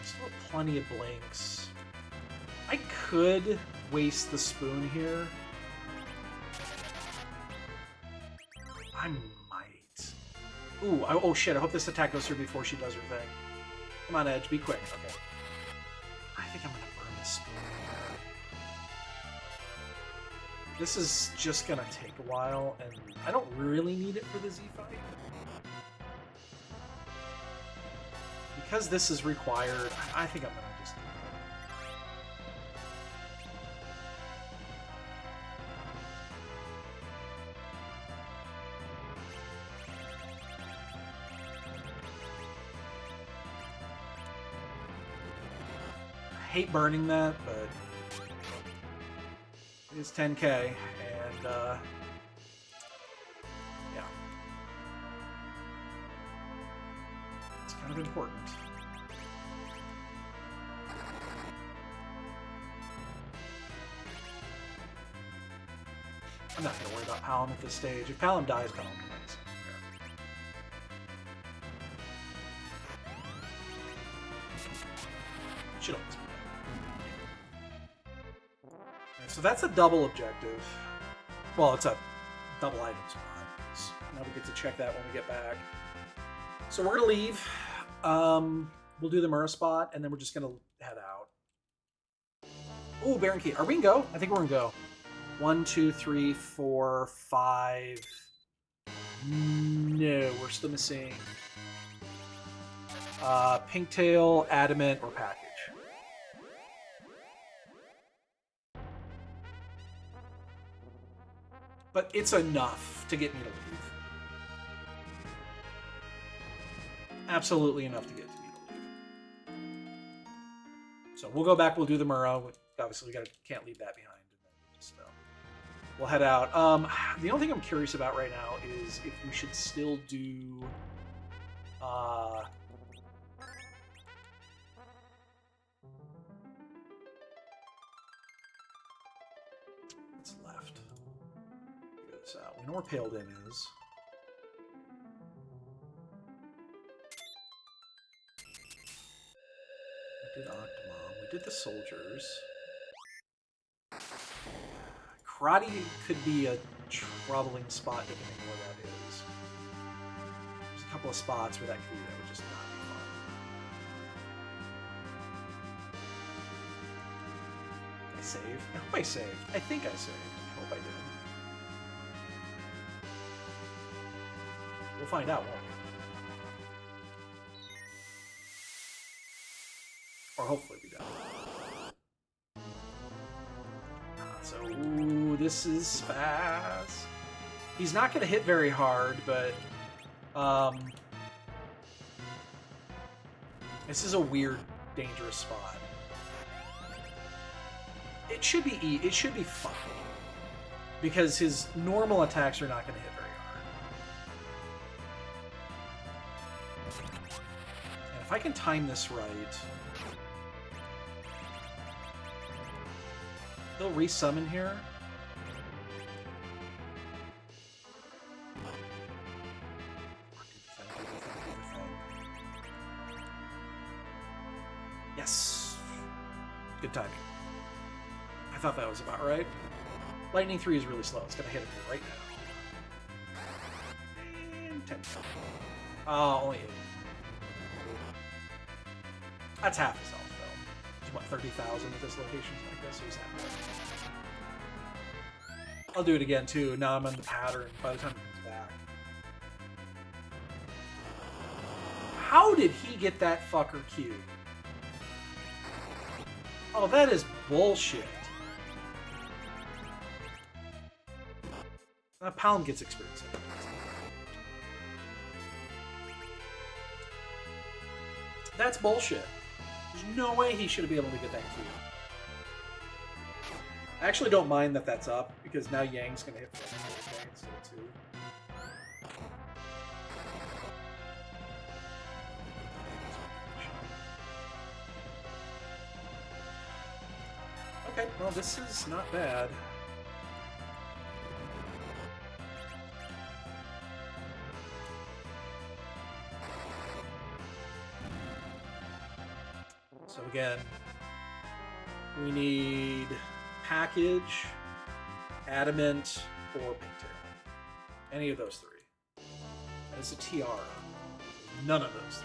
Still have plenty of blinks. I could waste the spoon here. I might. Ooh, oh shit, I hope this attack goes through before she does her thing. Come on, Edge, be quick. Okay. I think I'm gonna burn this spoon here. This is just gonna take a while, and I don't really need it for the Z fight. Because this is required, I think I'm gonna just do it. I hate burning that, but it is 10k, and yeah, it's kind of important. I'm not gonna worry about Palom at this stage. If Palom dies, Palom dies. Should always be there. Right, so that's a double objective. Well, it's a double item spot. Now we get to check that when we get back. So we're gonna leave. We'll do the Mura spot, and then we're just gonna head out. Ooh, Baron Key. Are we in go? I think we're in go. 1, 2, 3, 4, 5. No, we're still missing Pinktail, Adamant, or Package. But it's enough to get me to leave. Absolutely enough to get me to leave. So we'll go back, we'll do the Mura. Obviously, we can't leave that behind. We'll head out. The only thing I'm curious about right now is if we should still do what's left? Figure this out. We know where Pale Dim is. We did Octomom. We did the soldiers. Karate could be a troubling spot depending on where that is. There's a couple of spots where that could be, that would just not be fun. save? I hope I saved. I think I saved. I hope I did. We'll find out, won't we? Or hopefully we don't. So, ooh, this is fast. He's not going to hit very hard, but this is a weird, dangerous spot. It should be fine because his normal attacks are not going to hit very hard. And if I can time this right, he'll resummon here. Yes. Good timing. I thought that was about right. Lightning 3 is really slow. It's going to hit him right now. And 10. Only 8. That's half his health, though. It's what, 30,000 at this location? Like this, so he's half. I'll do it again, too. Now I'm on the pattern by the time he comes back. How did he get that fucker queued? Oh, that is bullshit. Pound gets experience. That's bullshit. There's no way he should be able to get that Q. I actually don't mind that that's up, because now Yang's going to hit for instead of 2. Okay, well, this is not bad. So again, we need package, adamant, or pigtail. Any of those 3. And it's a tiara. None of those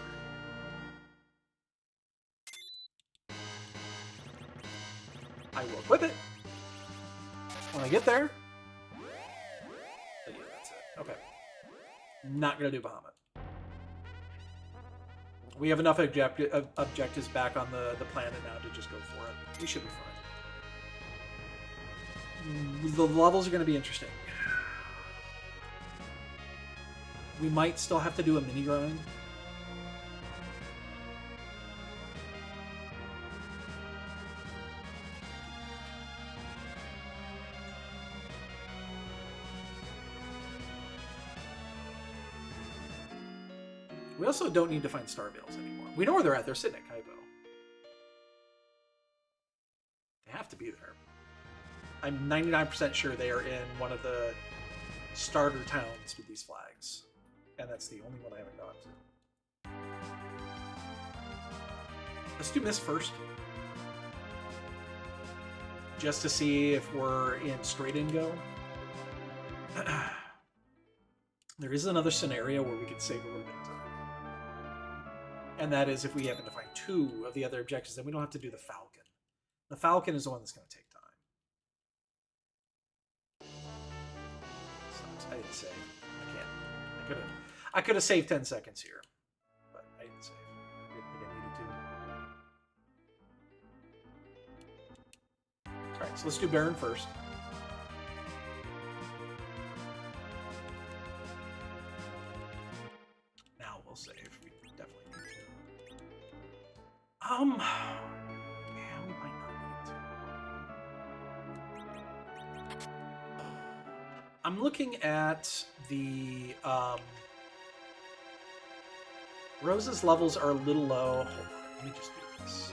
3. I will equip it when I get there. But yeah, that's it. Okay. Not gonna do Bahamut. We have enough objectives back on the planet now to just go for it. We should be fine. The levels are going to be interesting. We might still have to do a mini grind. We also don't need to find star veils anymore. We know where they're at. They're sitting at Kaipo. They have to be there. I'm 99% sure they are in one of the starter towns with these flags. And that's the only one I haven't gone to. Let's do Mist first. Just to see if we're in straight in go. There is another scenario where we could save a little bit of time. And that is if we happen to find 2 of the other objectives, then we don't have to do the Falcon. The Falcon is the one that's going to take time. Sucks. I didn't save. I can't. I could have saved 10 seconds here, but I didn't save. I didn't think I needed to. All right, so let's do Baron first. Now we'll save. We definitely need to. Yeah, we might not need to. I'm looking at the Rose's levels are a little low. Hold on, let me just do this.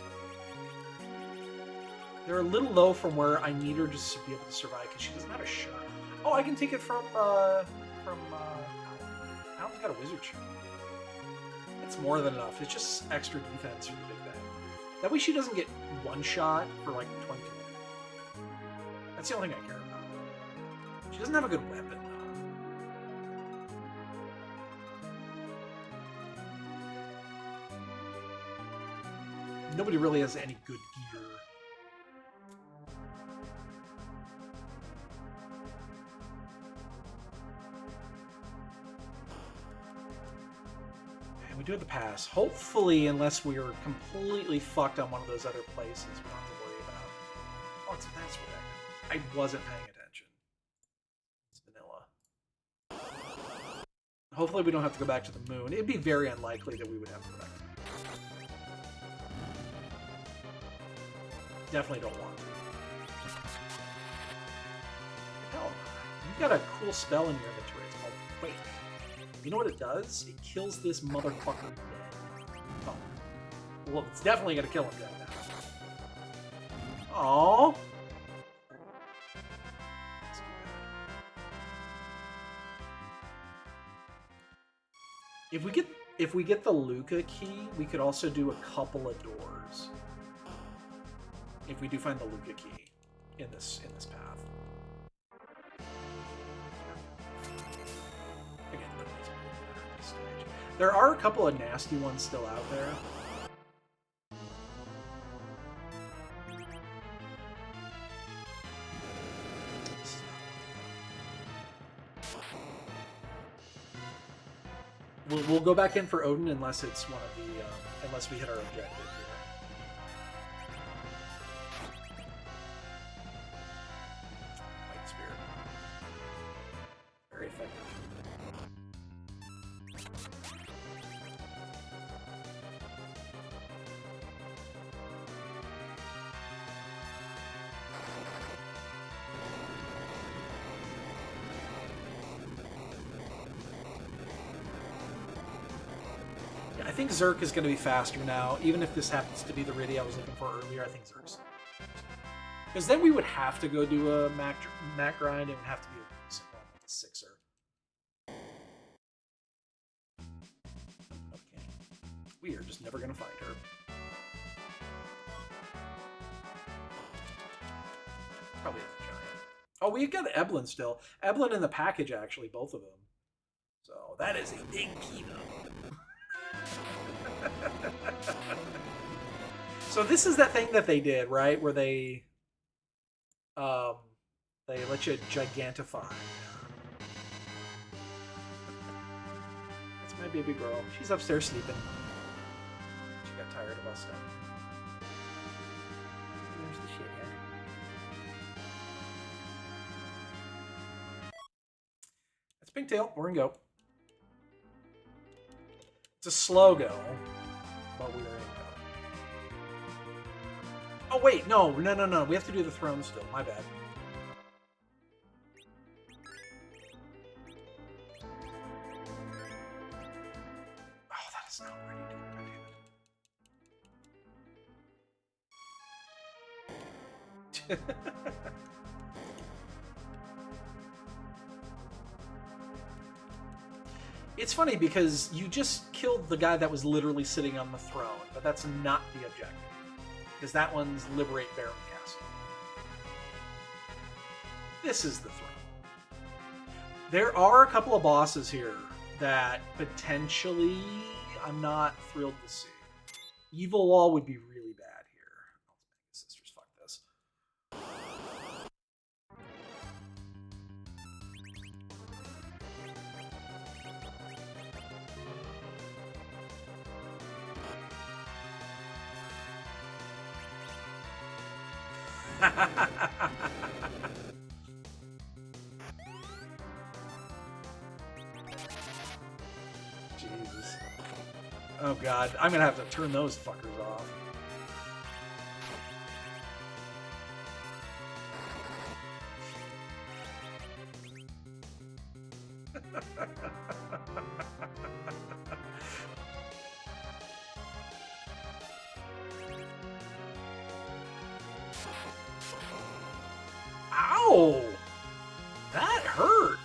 They're a little low from where I need her just to be able to survive because she doesn't have a shirt. Oh, I can take it from Alan's got a wizard shirt. It's more than enough. It's just extra defense for the big bang. That way she doesn't get one shot for like 20 minutes. That's the only thing I care about. She doesn't have a good weapon, though. Nobody really has any good gear. do have the pass. Hopefully, unless we're completely fucked on one of those other places, we don't have to worry about. Oh, that's what I wasn't paying attention. It's vanilla. Hopefully, we don't have to go back to the moon. It'd be very unlikely that we would have to go back to the moon. Definitely don't want to. Hell, you've got a cool spell in your inventory. It's called Quake. You know what it does? It kills this motherfucker dead. Oh. Well, it's definitely gonna kill him dead now. Aww. If we get the Luca key, we could also do a couple of doors. If we do find the Luca key in this path. Again, there are a couple of nasty ones still out there. We'll go back in for Odin unless it's one of the unless we hit our objective here. White Spirit. Very effective. I think Zerk is going to be faster now, even if this happens to be the Riddy I was looking for earlier. I think Zerk's. Because then we would have to go do a Mac grind. It would have to be a decent one with a Sixer. Okay. We are just never going to find her. Probably a giant. Oh, we've got Eblin still. Eblin in the package, actually, both of them. So that is a big key, though. So this is that thing that they did, right? Where they let you gigantify. That's my baby girl. She's upstairs sleeping. She got tired of us stuff. There's the shithead. That's Pigtail. We're gonna go. It's a slow go, but we're in go. Oh wait, no. We have to do the throne still. My bad. Oh, that is not where I need to go. God damn it. It's funny because you just killed the guy that was literally sitting on the throne, but that's not the objective. Because that one's Liberate Baron Castle. This is the throne. There are a couple of bosses here that potentially I'm not thrilled to see. Evil Wall would be really bad here. Sisters, fuck this. Jesus. Oh god, I'm gonna have to turn those fuckers off. Ow! That hurt!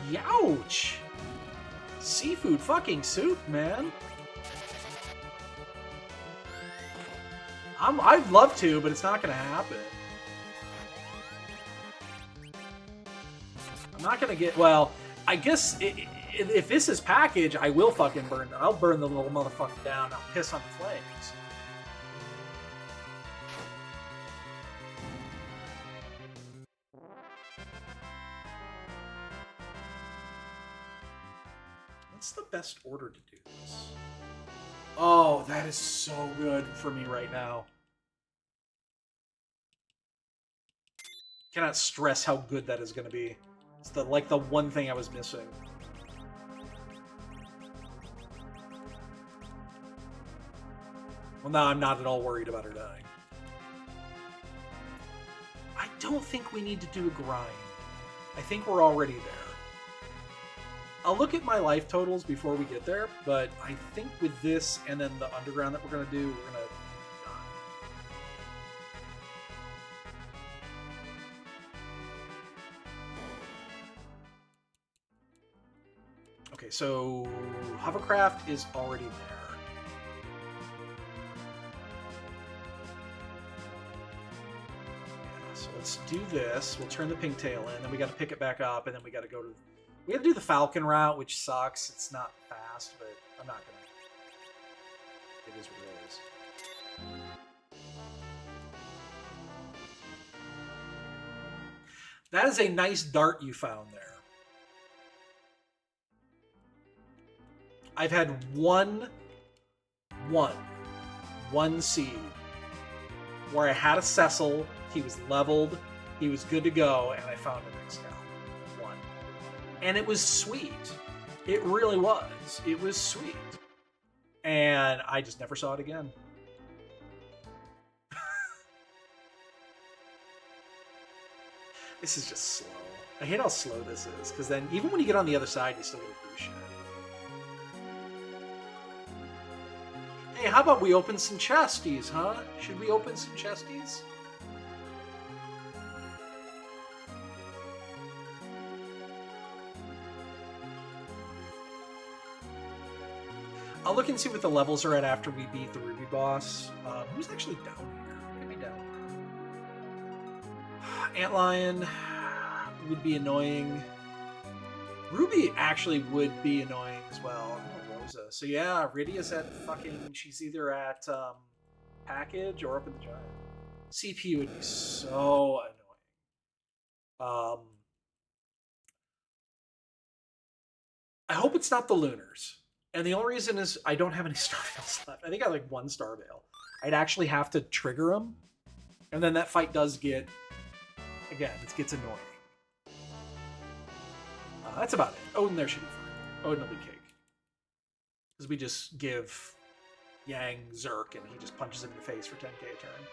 Youch! Seafood fucking soup, man! I'd love to, but it's not gonna happen. I'm not gonna get... Well, I guess if this is package, I will fucking burn... I'll burn the little motherfucker down. I'll piss on the flames. What's the best order to do this? Oh, that is so good for me right now. Cannot stress how good that is going to be. It's the one thing I was missing. Well, now I'm not at all worried about her dying. I don't think we need to do a grind. I think we're already there. I'll look at my life totals before we get there, but I think with this and then the underground that we're going to do, we're going to... Okay, so hovercraft is already there. Yeah, so let's do this. We'll turn the pigtail in, then we got to pick it back up, and then we got to go to... We have to do the Falcon route, which sucks. It's not fast, but I'm not gonna... It is what it is. That is a nice dart you found there. I've had one seed where I had a Cecil, he was leveled, he was good to go, and I found an Excal. One. And it was sweet. It really was. It was sweet. And I just never saw it again. This is just slow. I hate how slow this is, because then even when you get on the other side, you still get a boost shot. Hey, how about we open some chesties, huh? Should we open some chesties? I'll look and see what the levels are at after we beat the Ruby boss. Who's actually down here? Get me down. Antlion would be annoying. Ruby actually would be annoying as well. Oh, Rosa. So yeah, Rydia's at fucking... She's either at package or up in the giant. CP would be so annoying. I hope it's not the Lunars. And the only reason is I don't have any Star Veils left. I think I have like one Star Veil. I'd actually have to trigger them. And then that fight does get... Again, it gets annoying. That's about it. Odin there should be fine. Odin will be cake. Because we just give Yang Zerk and he just punches him in the face for 10k a turn.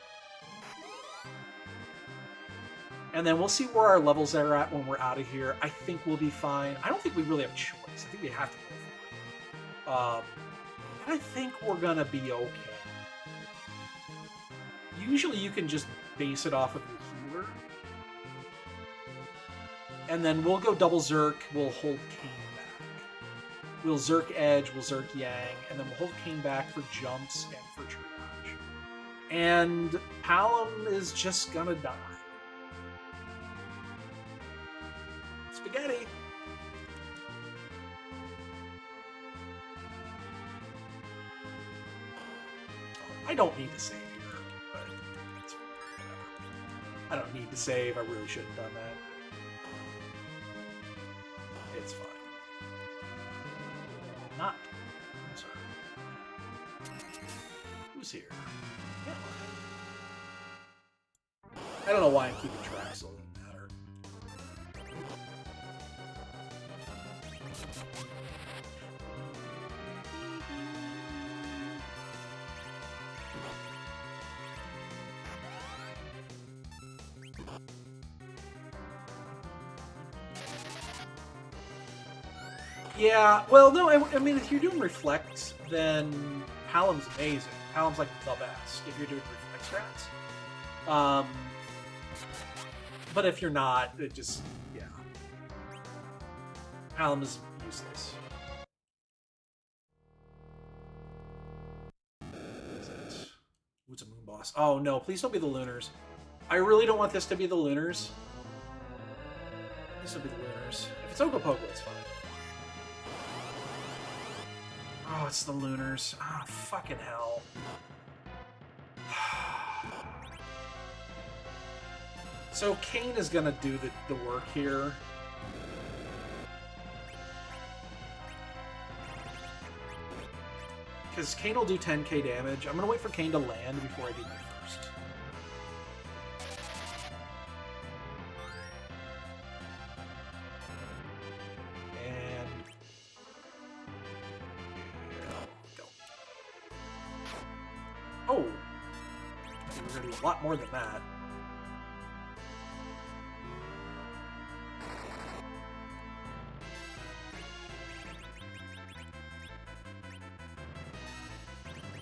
And then we'll see where our levels are at when we're out of here. I think we'll be fine. I don't think we really have a choice. I think we have to go for it. And I think we're gonna be okay. Usually you can just base it off of your healer. And then we'll go double Zerk, we'll hold Kane back. We'll Zerk Edge, we'll Zerk Yang, and then we'll hold Kane back for jumps and for triage. And Palom is just gonna die. Spaghetti! I don't need to save here, but it's whatever. I don't need to save, I really shouldn't have done that. It's fine. Not. I'm sorry. Who's here? Yeah. I don't know why I'm keeping track, so it doesn't matter. Yeah, well, no, I mean, if you're doing Reflect, then Palom's amazing. Palom's like the best if you're doing Reflect strats. But if you're not, it just, yeah. Palom is useless. What is it? Ooh, it's a moon boss. Oh no, please don't be the Lunars. I really don't want this to be the Lunars. This will be the Lunars. If it's Ogopogo, it's fine. Oh, it's the Lunars. Ah, oh, fucking hell. So Kane is gonna do the work here. Because Kane will do 10k damage. I'm going to wait for Kane to land before I do my first. And... go. Oh! We're going to do a lot more than that.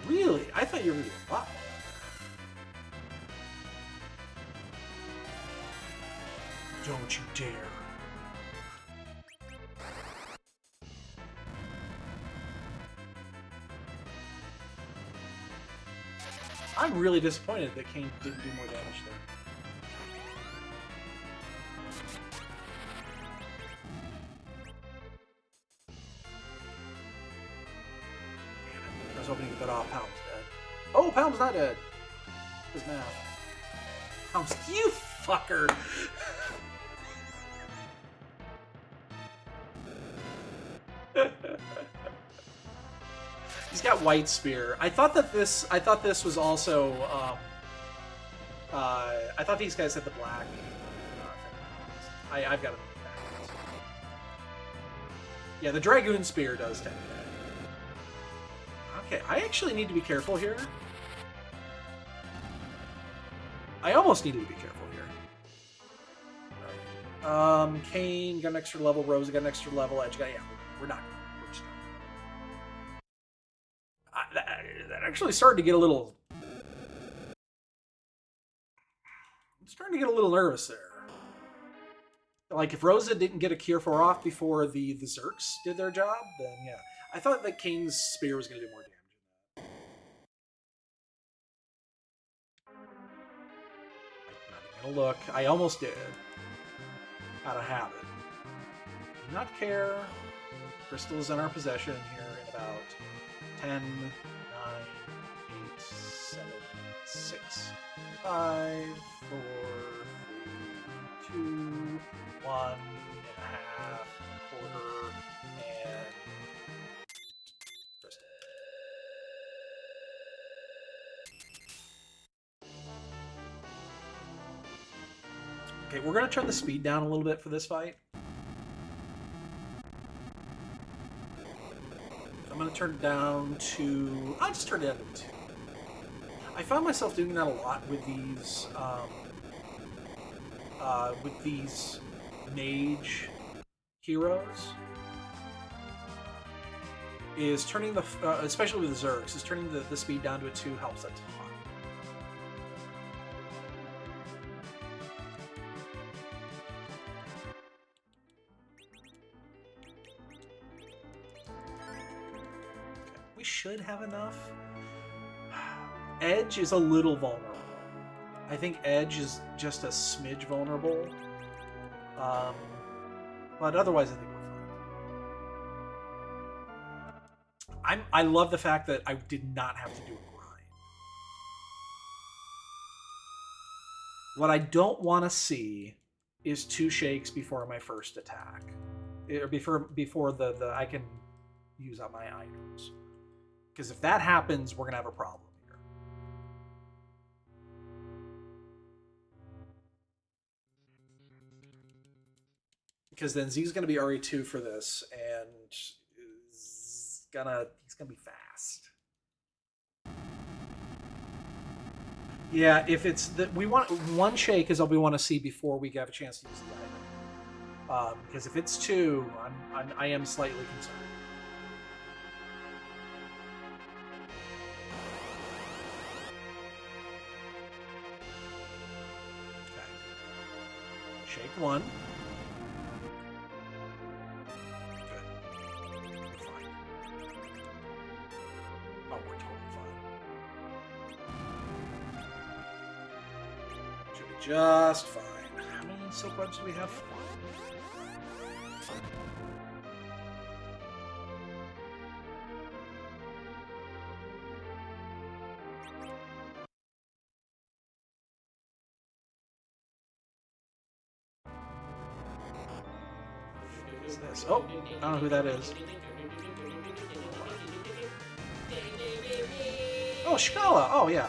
Really? I thought you were going to do a lot more. Don't you dare. I'm really disappointed that Kane didn't do more damage there. I was hoping to get that off. Pound's dead. Oh, Pound's not dead. His math. Pound's... You fucker! He's got White Spear. I thought this was also... I thought these guys had the black. I've got it. Yeah, the Dragoon Spear does 10k. Okay, I actually need to be careful here. I almost need to be careful here. Right. Kane got an extra level. Rose got an extra level. Edge got... Yeah, we're not. We're just not. That actually started to get a little... I'm starting to get a little nervous there. Like, if Rosa didn't get a Cure 4 off before the Zerks did their job, then yeah. I thought that Kane's Spear was going to do more damage than that. I'm not even going to look. I almost did. Out of habit. Do not care. Crystal is in our possession here in about 10, 9, 8, 7, 6, 5, 4, 3, 2, 1 and a half, and a quarter, and Crystal. Okay, we're going to turn the speed down a little bit for this fight. I'm going to turn it down to... I'll just turn it down to 2. I found myself doing that a lot with these mage heroes. Is turning the... especially with the Zergs, is turning the speed down to a 2 helps a ton. We should have enough. Edge is a little vulnerable. I think Edge is just a smidge vulnerable. But otherwise, I think we're fine. I love the fact that I did not have to do a grind. What I don't want to see is 2 shakes before my first attack, or before the I can use up my items. Because if that happens, we're gonna have a problem here. Because then Z's gonna be RE2 for this, and he's gonna be fast. Yeah, if it's that we want 1 shake is all we want to see before we have a chance to use the item. Because if it's 2, I am slightly concerned. Shake 1. Good. We're fine. Oh, we're totally fine. Should be just fine. How many silk webs do we have? This. Oh, I don't know who that is. Oh, Scala. Oh, yeah.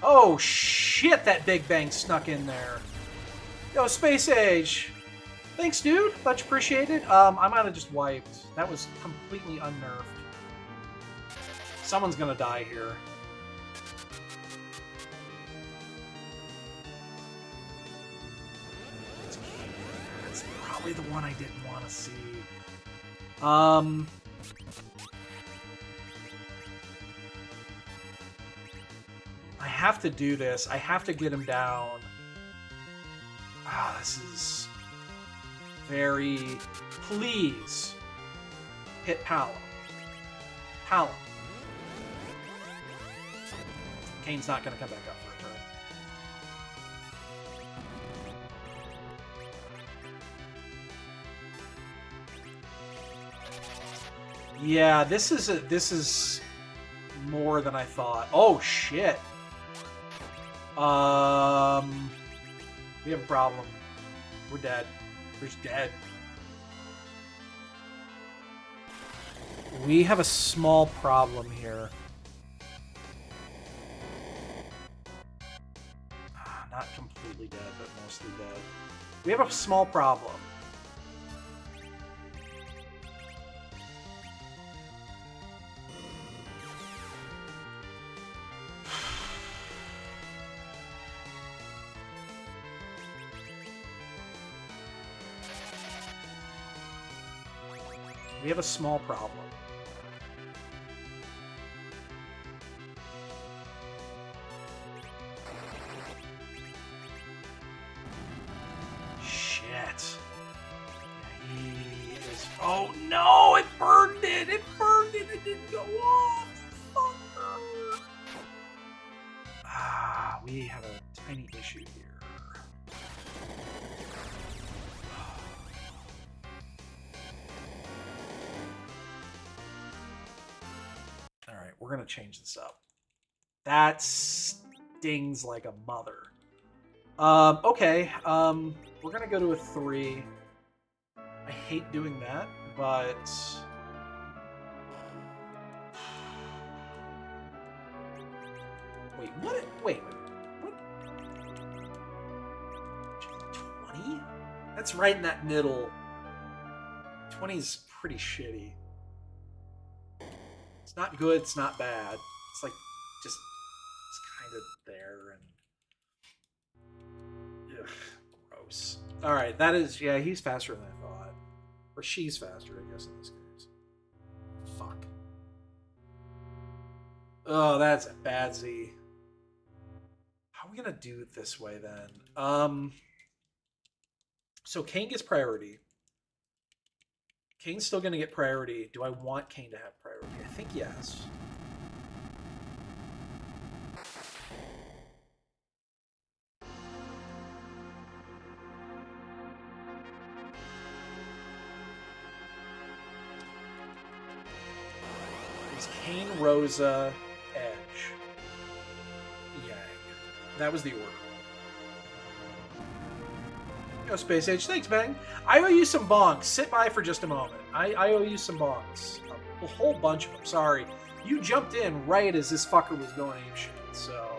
Oh, shit, that Big Bang snuck in there. Yo, Space Age. Thanks, dude. Much appreciated. I might have just wiped. That was completely unnerved. Someone's gonna die here. That's probably the one I didn't want to see. I have to do this. I have to get him down. Ah, this is very... Please. Hit Paolo. Paolo. Kane's not going to come back up for a turn. Yeah, this is more than I thought. Oh, shit. We have a problem. We're dead. We're just dead. We have a small problem here. Not completely dead, but mostly dead. We have a small problem. We have a small problem. Shit. He is... Oh no! It burned it! It burned it! It didn't go off! Fucker! Ah, we have a tiny issue here. We're going to change this up. That stings like a mother. Okay. We're going to go to a 3. I hate doing that, but... Wait, what? Wait. What? 20? That's right in that middle. 20 is pretty shitty. It's not good, it's not bad. It's like, just, it's kind of there and... Ugh, gross. Alright, that is, yeah, he's faster than I thought. Or she's faster, I guess, in this case. Fuck. Oh, that's a bad Z. How are we gonna do it this way, then? So Kane gets priority. Kane's still going to get priority. Do I want Kane to have priority? I think yes. It's Kane, Rosa, Edge, Yang. That was the order. Yo, Space Age. Thanks, Bang. I owe you some bonks. Sit by for just a moment. I owe you some bonks. A whole bunch of them. Sorry. You jumped in right as this fucker was going apeshit, so...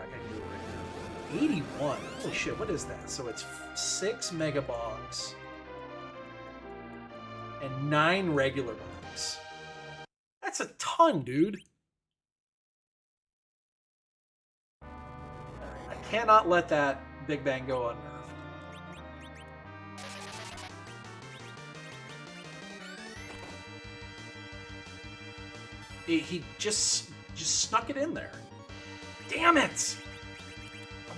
I can do it right now. 81. Holy shit, what is that? So it's 6 mega bonks and 9 regular bonks. That's a ton, dude. I cannot let that Big Bang go unnerved. He just snuck it in there. Damn it!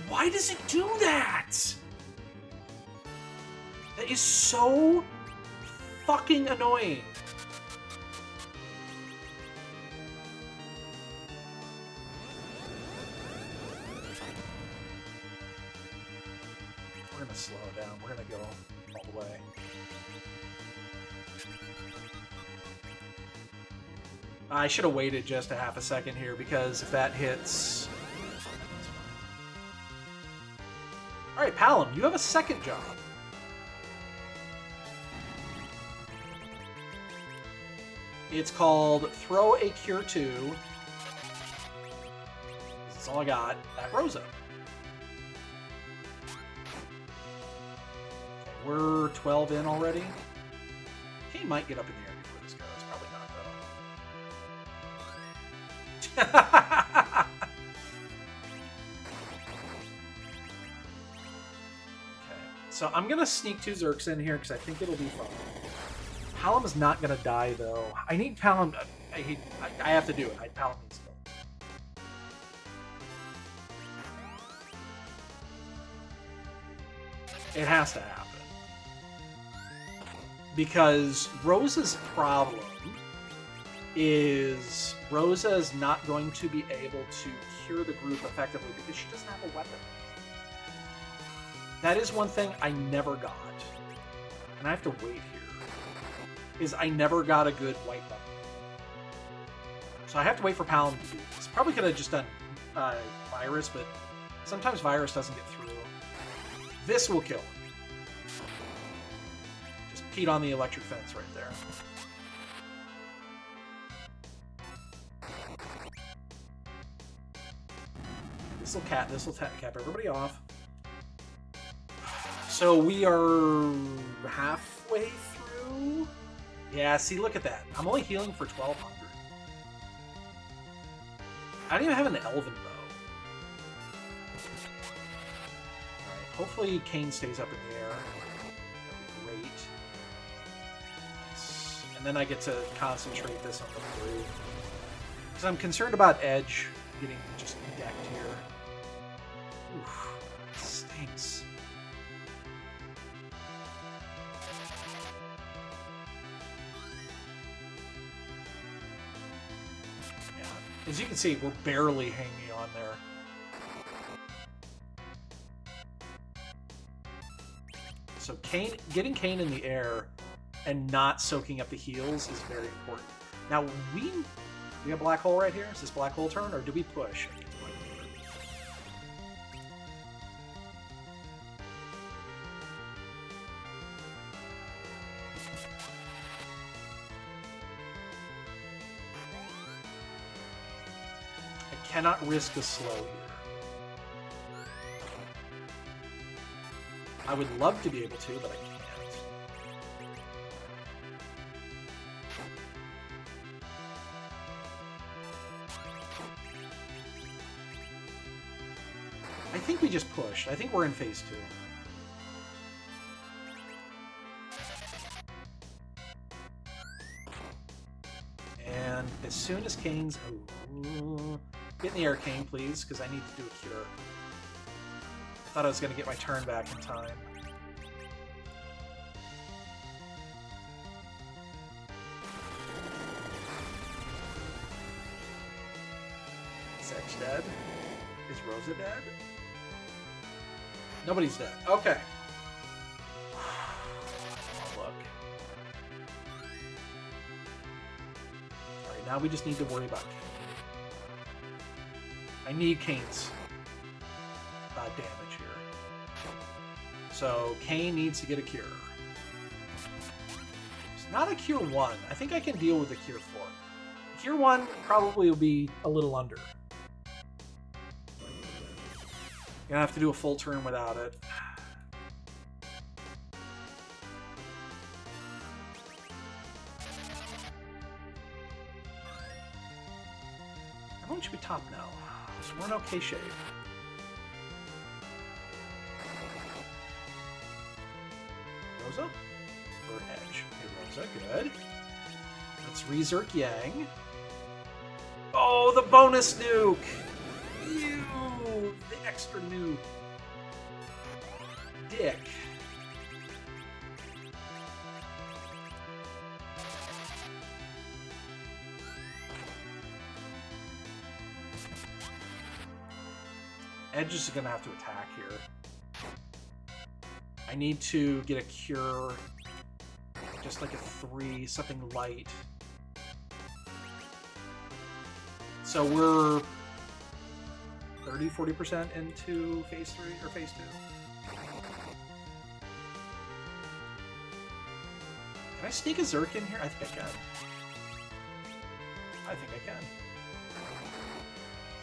Why does it do that? That is so fucking annoying. We're gonna slow it down. We're gonna go all the way. I should have waited just a half a second here because if that hits... Alright, Palom, you have a second job. It's called Throw a Cure 2. That's all I got. At Rosa. Okay, we're 12 in already. He might get up in the air before this goes. Probably not, though. Okay, so I'm going to sneak 2 Zerks in here because I think it'll be fun. Palom is not going to die, though. I need Palom. I have to do it. Palom needs to go. It has to happen. Because Rosa's problem is Rosa is not going to be able to cure the group effectively because she doesn't have a weapon. That is one thing I never got. And I have to wait here. Is I never got a good white weapon. So I have to wait for Palom to do this. Probably could have just done Virus, but sometimes Virus doesn't get through. This will kill him. Just peed on the electric fence right there. This will cap everybody off. So we are halfway through. Yeah, see, look at that. I'm only healing for 1,200. I don't even have an Elven bow. Alright, hopefully Kayn stays up in the air. That'd be great. Nice. And then I get to concentrate this on the blue. Because I'm concerned about Edge getting just decked here. Oof, it stinks. As you can see, we're barely hanging on there. So getting Kayn in the air and not soaking up the heals is very important. Now, we have a black hole right here? Is this black hole turn, or do we push? Cannot risk a slow here. I would love to be able to, but I can't. I think we just pushed. I think we're in phase 2. And as soon as Kayn's... Ooh, get in the air, Kayn, please, because I need to do a cure. I thought I was going to get my turn back in time. Is Edge dead? Is Rosa dead? Nobody's dead. Okay. Look. Alright, now we just need to worry about Kayn. I need Kayn's damage here. So Kayn needs to get a cure. It's not a cure 1. I think I can deal with a cure 4. Cure 1 probably will be a little under. Gonna have to do a full turn without it. Everyone should be top now. So we're in okay shape. Rosa? Or Edge? Okay, Rosa, good. Let's re-Zerk Yang. Oh, the bonus nuke! Ew, the extra nuke. Dick. Edge is going to have to attack here. I need to get a cure. Just like a 3, something light. So we're 30-40% into phase 3 or phase 2. I sneak a Zerk in here? I think I can. I think I can.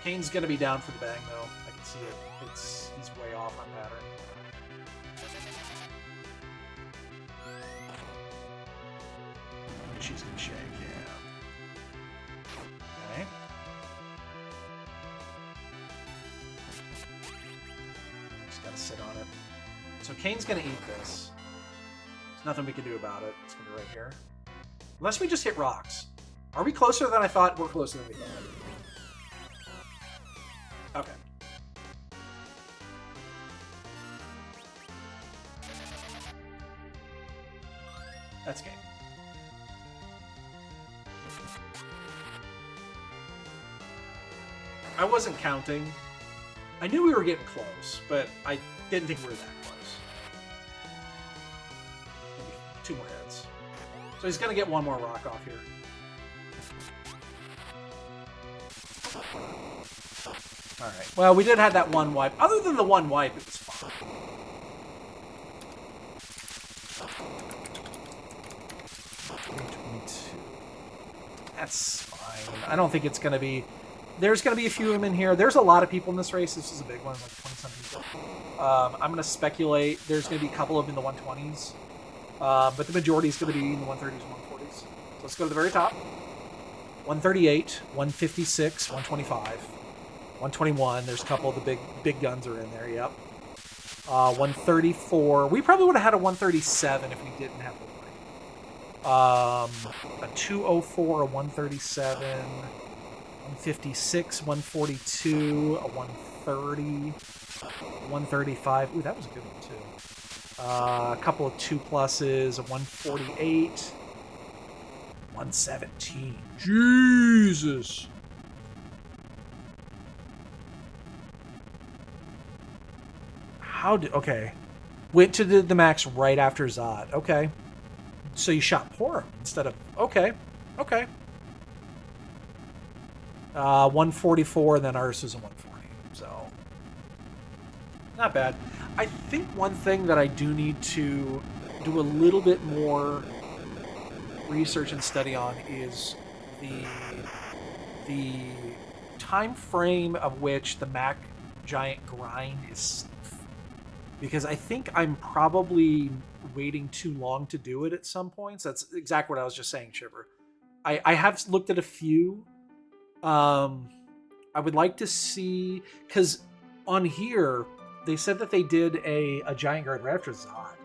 Kane's gonna be down for the bang, though. I can see it. He's way off on pattern. She's gonna shake, yeah. Okay. Just gotta sit on it. So Kane's gonna eat this. There's nothing we can do about it. It's gonna be right here. Unless we just hit rocks. Are we closer than I thought? We're closer than we thought. Okay. That's game. I wasn't counting. I knew we were getting close, but I didn't think we were that close. Maybe 2 more hits. So he's going to get 1 more rock off here. Alright. Well, we did have that 1 wipe. Other than the 1 wipe, it was fine. That's fine. I don't think it's going to be... There's going to be a few of them in here. There's a lot of people in this race. This is a big one, like 20-something people. I'm going to speculate there's going to be a couple of them in the 120s. But the majority is going to be in the 130s and 140s. So let's go to the very top. 138, 156, 125, 121. There's a couple of the big guns are in there, yep. 134. We probably would have had a 137 if we didn't have the wipe. A 204, a 137, 156, 142, a 130, 135. Ooh, that was a good one, too. A couple of 2 pluses, a 148, 117. Jesus! How did... Okay. Went to the max right after Zod. Okay. So you shot Porum instead of... Okay. Okay. 144, and then ours is a 140. So... Not bad. I think one thing that I do need to do a little bit more research and study on is the time frame of which the Mac Giant grind is safe. Because I think I'm probably waiting too long to do it at some points. That's exactly what I was just saying, Shiver. I have looked at a few. I would like to see, because on here they said that they did a Giant Guard right after Zod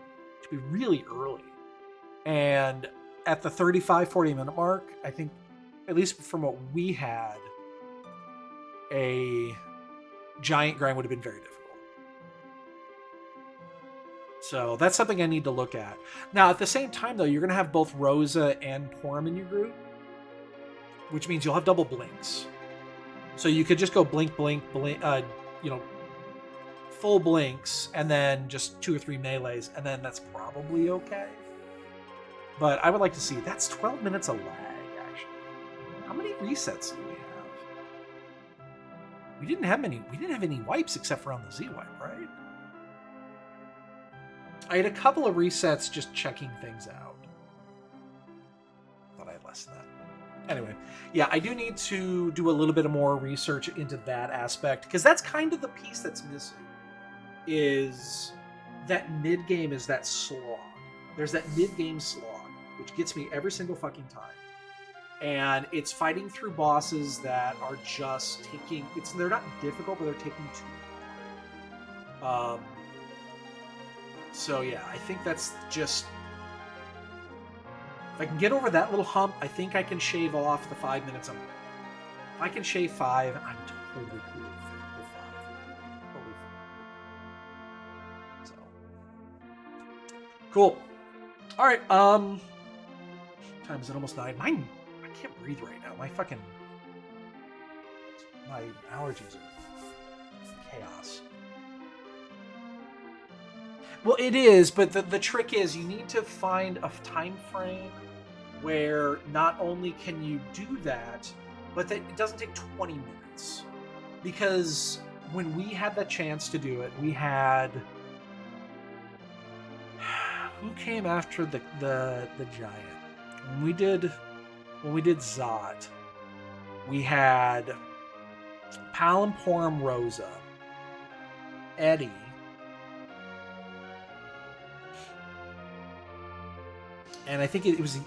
to be really early, and at the 35-40 minute mark, I think, at least from what we had, a Giant grind would have been very difficult. So that's something I need to look at. Now, at the same time, though, you're going to have both Rosa and Porum in your group, which means you'll have double blinks. So you could just go blink, blink, blink, full blinks, and then just 2 or 3 melees, and then that's probably okay. But I would like to see, that's 12 minutes of lag, actually. How many resets do we have? We didn't have any wipes except for on the Z wipe, right? I had a couple of resets just checking things out. Thought I had less than that. Anyway, yeah, I do need to do a little bit more research into that aspect, because that's kind of the piece that's missing, is that mid-game is that slog. There's that mid-game slog, which gets me every single fucking time. And it's fighting through bosses that are just taking... They're not difficult, but they're taking too long. So yeah, I think that's just... If I can get over that little hump, I think I can shave off the 5 minutes I'm... If I can shave 5, I'm totally cool with 5. Totally fine. So... Cool. Alright, time is it almost 9? Mine... I can't breathe right now. My allergies are chaos. Well, it is, but the trick is you need to find a time frame where not only can you do that, but that it doesn't take 20 minutes. Because when we had the chance to do it, we had... who came after the giant? When we did Zot, we had Palamporum Rosa, Eddie, and I think it was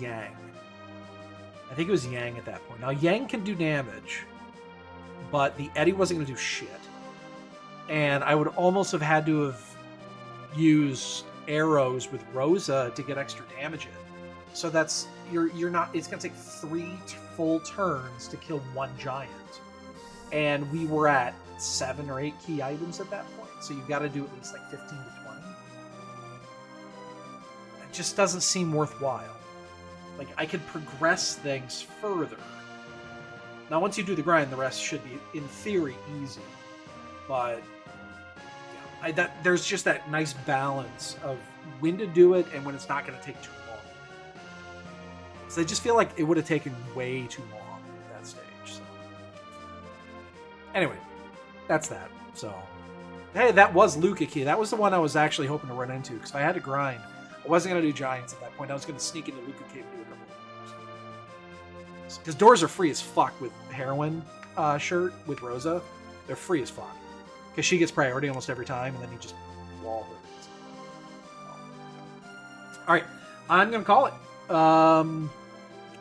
Yang. I think it was Yang at that point. Now Yang can do damage, but the Eddie wasn't going to do shit. And I would almost have had to have used arrows with Rosa to get extra damage in. So that's you're not. It's going to take 3 full turns to kill one giant, and we were at 7 or 8 key items at that point. So you got to do at least like 15 to 20. It just doesn't seem worthwhile. Like, I could progress things further. Now, once you do the grind, the rest should be, in theory, easy. But yeah, there's just that nice balance of when to do it and when it's not going to take too long. So I just feel like it would have taken way too long at that stage. So anyway, that's that. So, hey, that was Luca Key. That was the one I was actually hoping to run into, because if I had to grind, I wasn't going to do giants at that point. I was going to sneak into Luca Cave and do a couple of doors. Because doors are free as fuck with Heroine shirt with Rosa. They're free as fuck. Because she gets priority almost every time, and then you just wall her. Alright, I'm going to call it. Oh,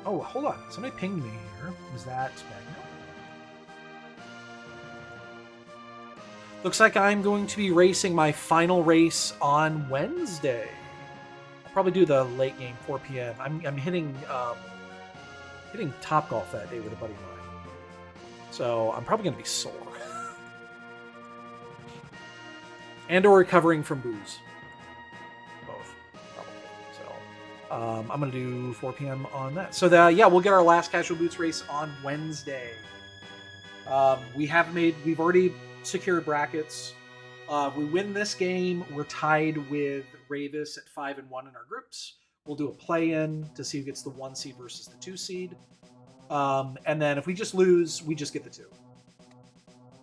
hold on. Somebody pinged me here. Was that Spagno? Looks like I'm going to be racing my final race on Wednesday. Probably do the late game 4 p.m. I'm hitting Top Golf that day with a buddy of mine, so I'm probably gonna be sore and or recovering from booze, both probably. So I'm gonna do 4 p.m. on that. So we'll get our last Casual Boots race on Wednesday. We've already secured brackets. We win this game, we're tied with Ravis at 5-1 in our groups. We'll do a play-in to see who gets the 1 seed versus the 2 seed. And then if we just lose, we just get the 2.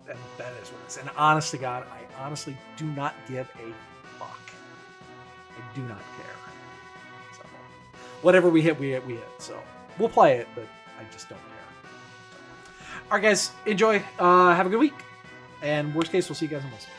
And that is what it is. And honest to God, I honestly do not give a fuck. I do not care. So whatever we hit, we hit. So we'll play it, but I just don't care. So. All right, guys, enjoy. Have a good week. And worst case, we'll see you guys on Wednesday.